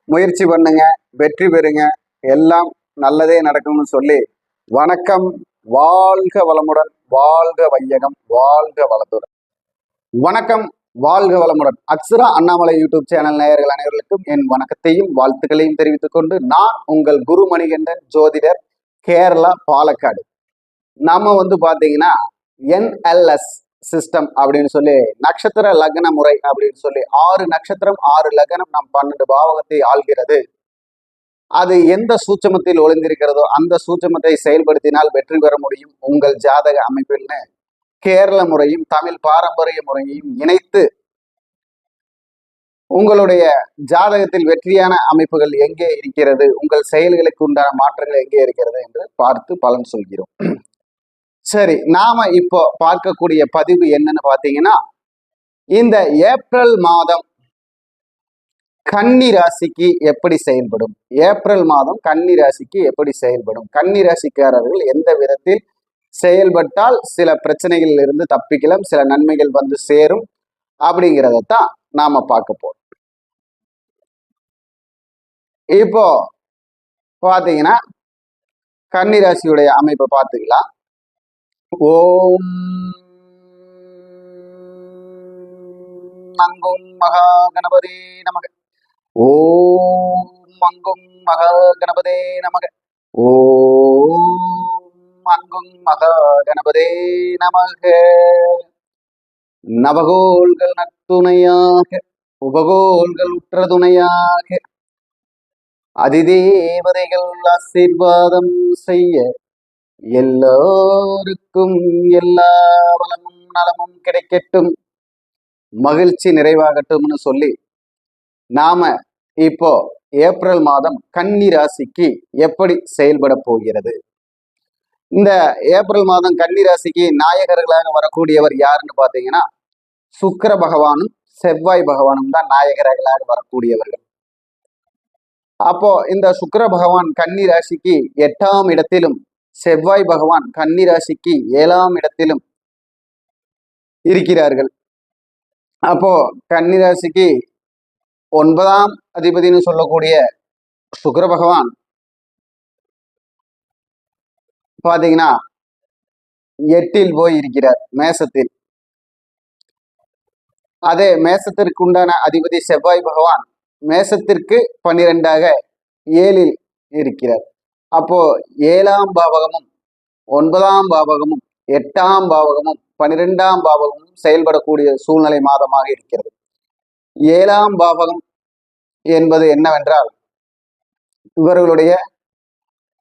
முயற்சி பண்ணுங்க, வெற்றி பெறுங்க, எல்லாம் நல்லதே நடக்கும்னு சொல்லி வணக்கம். வாழ்க வளமுடன், வாழ்க வையகம், வாழ்க வளத்துடன். வணக்கம். வாழ்க வளமுடன். அக்ஷரா அண்ணாமலை யூடியூப் சேனல் நேயர்கள் அனைவர்களுக்கும் என் வணக்கத்தையும் வாழ்த்துக்களையும் தெரிவித்துக் கொண்டு நான் உங்கள் குரு மணிகண்டன் ஜோதிடர், கேரளா, பாலக்காடு. நாம பாத்தீங்கன்னா NLS சிஸ்டம் அப்படின்னு சொல்லி நட்சத்திர லக்ன முறை அப்படின்னு சொல்லி 6 நட்சத்திரம் 6 லக்னம் நம் 12 பாவகத்தை ஆள்கிறது. அது எந்த சூட்சமத்தில் ஒளிந்திருக்கிறதோ அந்த சூட்சமத்தை செயல்படுத்தினால் வெற்றி பெற முடியும் உங்கள் ஜாதக அமைப்பில்னு கேரள முறையும் தமிழ் பாரம்பரிய முறையையும் இணைத்து உங்களுடைய ஜாதகத்தில் வெற்றியான அமைப்புகள் எங்கே இருக்கிறது, உங்கள் செயல்களுக்கு உண்டான மாற்றங்கள் எங்கே இருக்கிறது என்று பார்த்து பலன் சொல்கிறோம். சரி, நாம இப்போ பார்க்கக்கூடிய பதிவு என்னன்னு பாத்தீங்கன்னா, இந்த ஏப்ரல் மாதம் கன்னி ராசிக்கு எப்படி செயல்படும்? ஏப்ரல் மாதம் கன்னி ராசிக்கு எப்படி செயல்படும்? கன்னி ராசிக்காரர்கள் எந்த விதத்தில் செயல்பட்டால் சில பிரச்சனைகளில் இருந்து தப்பிக்கலாம், சில நன்மைகள் வந்து சேரும் அப்படிங்கிறதான் நாம பார்க்க போறோம். இப்போ பாத்தீங்கன்னா கன்னி ராசியுடைய அமைப்பை பார்த்துக்கலாம். ஓம் மங்கும் மகா கணபதி நமக. ஓம் மங்கும் மகா கணபதே நமக. ஓம் மங்கும் மகா கணபதே நமக. நவகோள்கள் நத்துணையாக, உபகோள்கள் உற்ற துணையாக, அதிதேவதைகள் ஆசீர்வாதம் செய்ய எல்லோருக்கும் எல்லா வளமும் நலமும் கிடைக்கட்டும், மகிழ்ச்சி நிறைவாகட்டும்னு சொல்லி நாம இப்போ ஏப்ரல் மாதம் கன்னி ராசிக்கு எப்படி செயல்பட போகிறது? இந்த ஏப்ரல் மாதம் கன்னி ராசிக்கு நாயகர்களாக வரக்கூடியவர் யாருன்னு பாத்தீங்கன்னா சுக்கிர பகவானும் செவ்வாய் பகவானும் தான் நாயகர்களாக வரக்கூடியவர்கள். அப்போ இந்த சுக்கிர பகவான் கன்னி ராசிக்கு 8ஆம் இடத்திலும், செவ்வாய் பகவான் கன்னி ராசிக்கு 7ஆம் இடத்திலும் இருக்கிறார்கள். அப்போ கன்னி ராசிக்கு 9ஆம் அதிபதினு சொல்லக்கூடிய சுக்கிர பகவான் பாத்தீங்கன்னா 8இல் போய் இருக்கிறார், மேசத்தில். அதே மேசத்திற்கு உண்டான அதிபதி செவ்வாய் பகவான் மேசத்திற்கு 12ஆக 7இல் இருக்கிறார். அப்போ 7ஆம் பாவகமும் 9ஆம் பாவகமும் 8ஆம் பாவகமும் 12ஆம் பாவகமும் செயல்படக்கூடிய சூழ்நிலை மாதமாக இருக்கிறது. 7ஆம் பாவகம் என்பது என்னவென்றால் இவர்களுடைய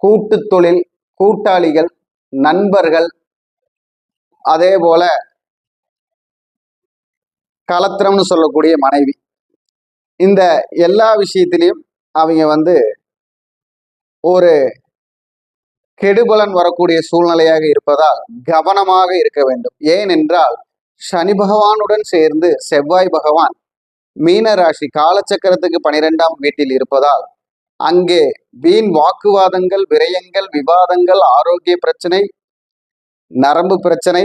கூட்டு தொழில், கூட்டாளிகள், நண்பர்கள், அதே போல கலத்திரம்னு சொல்லக்கூடிய மனைவி, இந்த எல்லா விஷயத்திலையும் அவங்க ஒரு கெடுபலன் வரக்கூடிய சூழ்நிலையாக இருப்பதால் கவனமாக இருக்க வேண்டும். ஏனென்றால் சனி பகவானுடன் சேர்ந்து செவ்வாய் பகவான் மீன ராசி காலச்சக்கரத்துக்கு 12ஆம் வீட்டில் இருப்பதால் அங்கே வீண் வாக்குவாதங்கள், விரயங்கள், விவாதங்கள், ஆரோக்கிய பிரச்சனை, நரம்பு பிரச்சனை,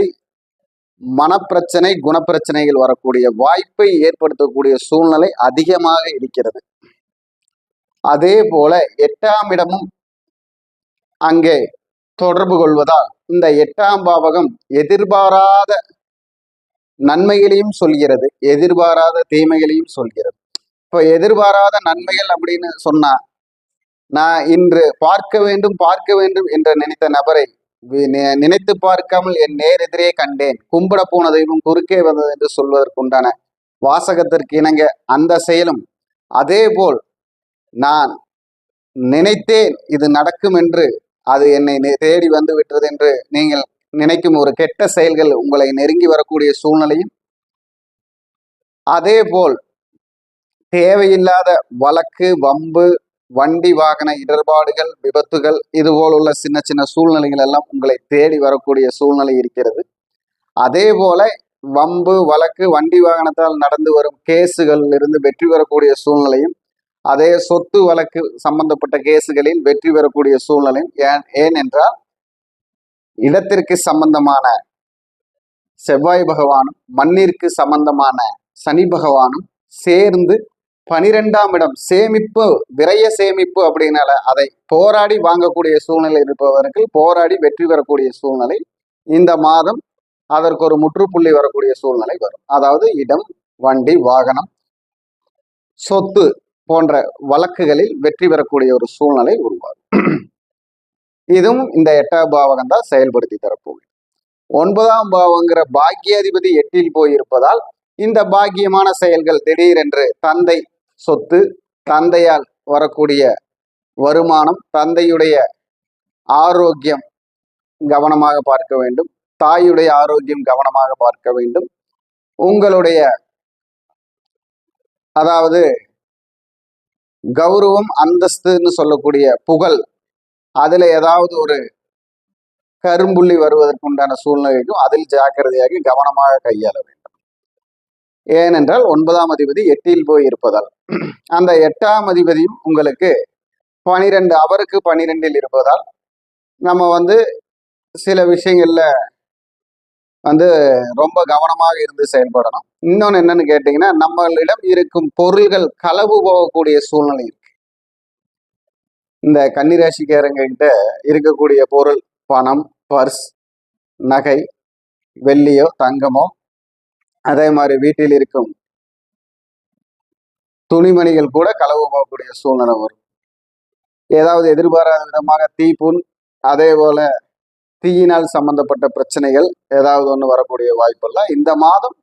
மனப்பிரச்சனை, குணப்பிரச்சனைகள் வரக்கூடிய வாய்ப்பை ஏற்படுத்தக்கூடிய சூழ்நிலை அதிகமாக இருக்கிறது. அதே போல 8ஆம் இடமும் அங்கே தொடர்பு கொள்வதால் இந்த 8ஆம் பாவகம் எதிர்பாராத நன்மைகளையும் சொல்கிறது, எதிர்பாராத தீமைகளையும் சொல்கிறது. இப்போ எதிர்பாராத நன்மைகள் அப்படின்னு சொன்னா, நான் இன்று பார்க்க வேண்டும் என்று நினைத்த நபரை நினைத்து பார்க்காமல் என் நேரெதிரே கண்டேன், கும்பிட போன தெய்வம் குறுக்கே வந்தது என்று சொல்வதற்குண்டான வாசகத்திற்கு இணங்க அந்த செயலும், அதே போல் நான் நினைத்தேன் இது நடக்கும் என்று அது என்னை தேடி வந்து விட்டது என்று நீங்கள் நினைக்கும் ஒரு கெட்ட செயல்கள் உங்களை நெருங்கி வரக்கூடிய சூழ்நிலையும், அதே போல் தேவையில்லாத வழக்கு, வம்பு, வண்டி வாகன இடர்பாடுகள், விபத்துகள், இதுபோல் உள்ள சின்ன சின்ன சூழ்நிலைகள் எல்லாம் உங்களை தேடி வரக்கூடிய சூழ்நிலை இருக்கிறது. அதே போல வம்பு, வழக்கு, வண்டி வாகனத்தால் நடந்து வரும் கேஸுகளில் இருந்து வெற்றி பெறக்கூடிய சூழ்நிலையும், அதே சொத்து வழக்கு சம்பந்தப்பட்ட கேஸுகளில் வெற்றி பெறக்கூடிய சூழ்நிலையும், ஏனென்றால் இடத்திற்கு சம்பந்தமான செவ்வாய் பகவானும் மண்ணிற்கு சம்பந்தமான சனி பகவானும் சேர்ந்து 12ஆம் இடம் சேமிப்பு, விரய சேமிப்பு அப்படின்னால அதை போராடி வாங்கக்கூடிய சூழ்நிலை இருப்பவர்கள் போராடி வெற்றி பெறக்கூடிய சூழ்நிலை இந்த மாதம் அதற்கு ஒரு முற்றுப்புள்ளி வரக்கூடிய சூழ்நிலை வரும். அதாவது இடம், வண்டி, வாகனம், சொத்து போன்ற வழக்குகளில் வெற்றி பெறக்கூடிய ஒரு சூழ்நிலை உருவாகும். இதுவும் இந்த 8ஆம் பாவகம் தான் செயல்படுத்தி தரப்போகுது. 9ஆம் பாவங்கிற பாக்கியாதிபதி 8இல் போயிருப்பதால் இந்த பாக்கியமான செயல்கள் திடீரென்று தந்தை சொத்து, தந்தையால் வரக்கூடிய வருமானம், தந்தையுடைய ஆரோக்கியம் கவனமாக பார்க்க வேண்டும், தாயுடைய ஆரோக்கியம் கவனமாக பார்க்க வேண்டும். உங்களுடைய அதாவது கௌரவம், அந்தஸ்துன்னு சொல்லக்கூடிய புகழ், அதுல ஏதாவது ஒரு கரும்புள்ளி வருவதற்குண்டான சூழ்நிலைக்கும் அதில் ஜாக்கிரதையாக கவனமாக கையாள வேண்டும். ஏனென்றால் 9ஆம் அதிபதி 8ல் போய் இருப்பதால் அந்த 8ஆம் அதிபதியும் உங்களுக்கு 12 அவருக்கு 12ல் இருப்பதால் நம்ம சில விஷயங்கள்ல ரொம்ப கவனமாக இருந்து செயல்படணும். இன்னொன்னு என்னன்னு கேட்டீங்கன்னா, நம்மளிடம் இருக்கும் பொருள்கள் களவு போகக்கூடிய சூழ்நிலை இருக்கு. இந்த கன்னிராசிக்காரங்க கிட்ட இருக்கக்கூடிய பொருள் பணம், பர்ஸ், நகை, வெள்ளியோ தங்கமோ, அதே மாதிரி வீட்டில் இருக்கும் துணிமணிகள் கூட களவு போகக்கூடிய சூழ்நிலை வரும். ஏதாவது எதிர்பாராத விதமாக தீப்புண், அதே போல தீயினால் சம்பந்தப்பட்ட பிரச்சனைகள் ஏதாவது ஒன்று வரக்கூடிய வாய்ப்பெல்லாம் இந்த மாதம்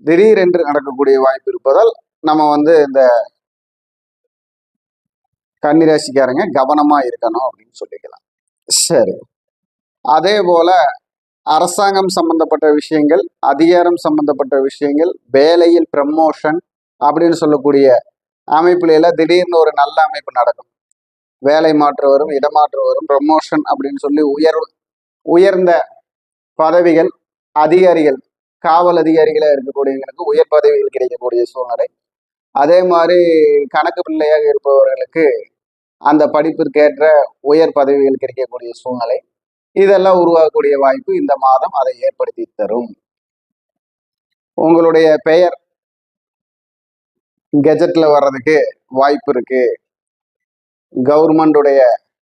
திடீரென்று நடக்கக்கூடிய வாய்ப்பு இருப்பதால் நம்ம இந்த கன்னிராசிக்காரங்க கவனமா இருக்கணும் அப்படின்னு சொல்லிக்கலாம். சரி, அதே போல அரசாங்கம் சம்பந்தப்பட்ட விஷயங்கள், அதிகாரம் சம்பந்தப்பட்ட விஷயங்கள், வேலையில் ப்ரமோஷன் அப்படின்னு சொல்லக்கூடிய அமைப்புல எல்லாம் திடீர்னு ஒரு நல்ல அமைப்பு நடக்கும். வேலை மாற்றம் வரும், இடமாற்றம் வரும், ப்ரமோஷன் அப்படின்னு சொல்லி உயர்ந்த பதவிகள், அதிகாரிகள், காவல் அதிகாரிகளாக இருக்கக்கூடியவங்களுக்கு உயர் பதவிகள் கிடைக்கக்கூடிய சூழ்நிலை. அதே மாதிரி கணக்கு பிள்ளையாக இருப்பவர்களுக்கு அந்த படிப்பிற்கேற்ற உயர் பதவிகள் கிடைக்கக்கூடிய சூழ்நிலை, இதெல்லாம் உருவாகக்கூடிய வாய்ப்பு இந்த மாதம் அதை ஏற்படுத்தி தரும். உங்களுடைய பெயர் கெஜெட்ல வர்றதுக்கு வாய்ப்பு இருக்கு, கவர்மெண்டுடைய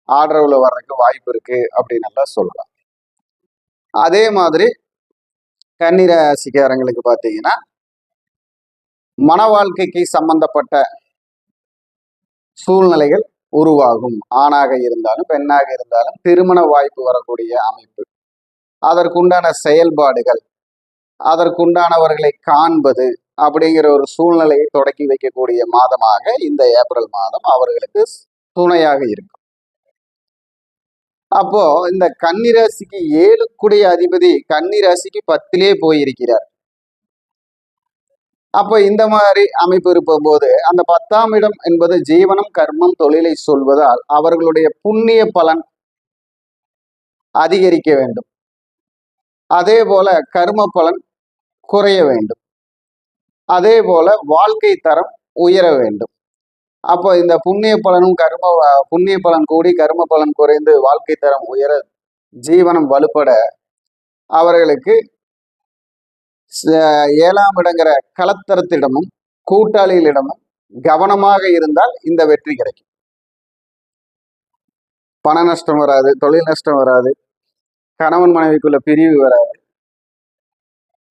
ஆதரவுல வர்றதுக்கு வாய்ப்பு இருக்கு அப்படின்னு எல்லாம் சொல்லலாம். அதே மாதிரி கன்னிராசிக்காரங்களுக்கு பார்த்தீங்கன்னா, மன வாழ்க்கைக்கு சம்பந்தப்பட்ட சூழ்நிலைகள் உருவாகும். ஆணாக இருந்தாலும் பெண்ணாக இருந்தாலும் திருமண வாய்ப்பு வரக்கூடிய அமைப்பு, அதற்குண்டான செயல்பாடுகள், அதற்குண்டானவர்களை காண்பது அப்படிங்கிற ஒரு சூழ்நிலையை தொடக்கி வைக்கக்கூடிய மாதமாக இந்த ஏப்ரல் மாதம் அவர்களுக்கு துணையாக இருக்கும். அப்போ இந்த கன்னிராசிக்கு 7 அதிபதி கன்னிராசிக்கு 10லே போயிருக்கிறார். அப்போ இந்த மாதிரி அமைப்பு இருக்கும் போது அந்த 10ஆம் இடம் என்பது ஜீவனம், கர்மம், தொழிலை சொல்வதால் அவர்களுடைய புண்ணிய பலன் அதிகரிக்க வேண்டும். அதே போல கர்ம பலன் குறைய வேண்டும். அதே போல வாழ்க்கை தரம் உயர வேண்டும். அப்போ இந்த புண்ணிய பலன் கூடி கர்ம பலன் குறைந்து வாழ்க்கை தரம் உயர, ஜீவனம் வலுப்பட அவர்களுக்கு 7ஆம் இடங்கிற களத்தரத்திடமும் கூட்டாளிகளிடமும் கவனமாக இருந்தால் இந்த வெற்றி கிடைக்கும். பண நஷ்டம் வராது, தொழில் நஷ்டம் வராது, கணவன் மனைவிக்குள்ள பிரிவு வராது.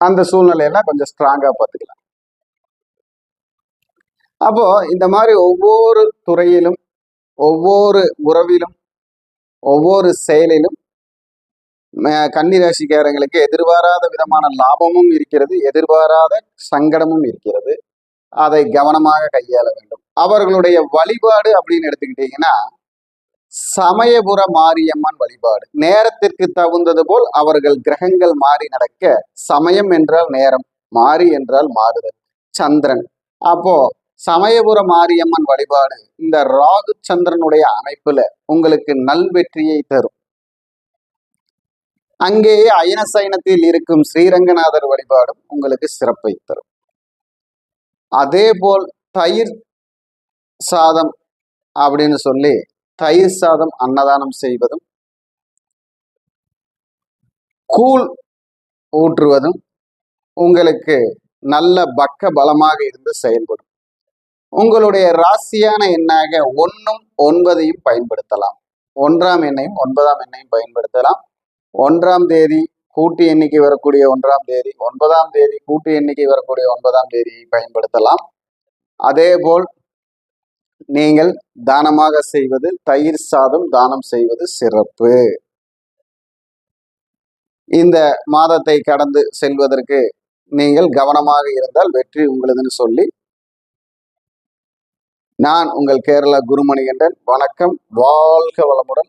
அந்த சூழ்நிலையெல்லாம் கொஞ்சம் ஸ்ட்ராங்கா பார்த்துக்கலாம். அப்போ இந்த மாதிரி ஒவ்வொரு துறையிலும், ஒவ்வொரு உறவிலும், ஒவ்வொரு செயலிலும் கன்னிராசிக்காரங்களுக்கு எதிர்பாராத விதமான லாபமும் இருக்கிறது, எதிர்பாராத சங்கடமும் இருக்கிறது. அதை கவனமாக கையாள வேண்டும். அவர்களுடைய வழிபாடு அப்படின்னு எடுத்துக்கிட்டீங்கன்னா, சமயபுர மாரியம்மன் வழிபாடு. நேரத்திற்கு தகுந்தது போல் அவர்கள் கிரகங்கள் மாறி நடக்க, சமயம் என்றால் நேரம், மாறி என்றால் மாறுதல், சந்திரன். அப்போ சமயபுர மாரியம்மன் வழிபாடு இந்த ராகு சந்திரனுடைய அமைப்புல உங்களுக்கு நல்வெற்றியை தரும். அங்கேயே அயன சயனத்தில் இருக்கும் ஸ்ரீரங்கநாதர் வழிபாடும் உங்களுக்கு சிறப்பை தரும். அதே போல் தயிர் சாதம் அப்படின்னு சொல்லி தயிர் சாதம் அன்னதானம் செய்வதும், கூழ் ஊற்றுவதும் உங்களுக்கு நல்ல பக்க பலமாக இருந்து செயல்படும். உங்களுடைய ராசியான எண்ணாக 1ம் 9ஐயும் பயன்படுத்தலாம். 1ஆம் எண்ணையும் 9ஆம் எண்ணையும் பயன்படுத்தலாம். 1ஆம் தேதி கூட்டு எண்ணிக்கை வரக்கூடிய 1ஆம் தேதி, 9ஆம் தேதி கூட்டு எண்ணிக்கை வரக்கூடிய 9ஆம் தேதியை பயன்படுத்தலாம். அதேபோல் நீங்கள் தானமாக செய்வது தயிர் சாதம் தானம் செய்வது சிறப்பு. இந்த மாதத்தை கடந்து செல்வதற்கு நீங்கள் கவனமாக இருந்தால் வெற்றி உங்களதுன்னு சொல்லி நான் உங்கள் கேரளா குருமணிகண்டன். வணக்கம். வாழ்க வளமுடன்.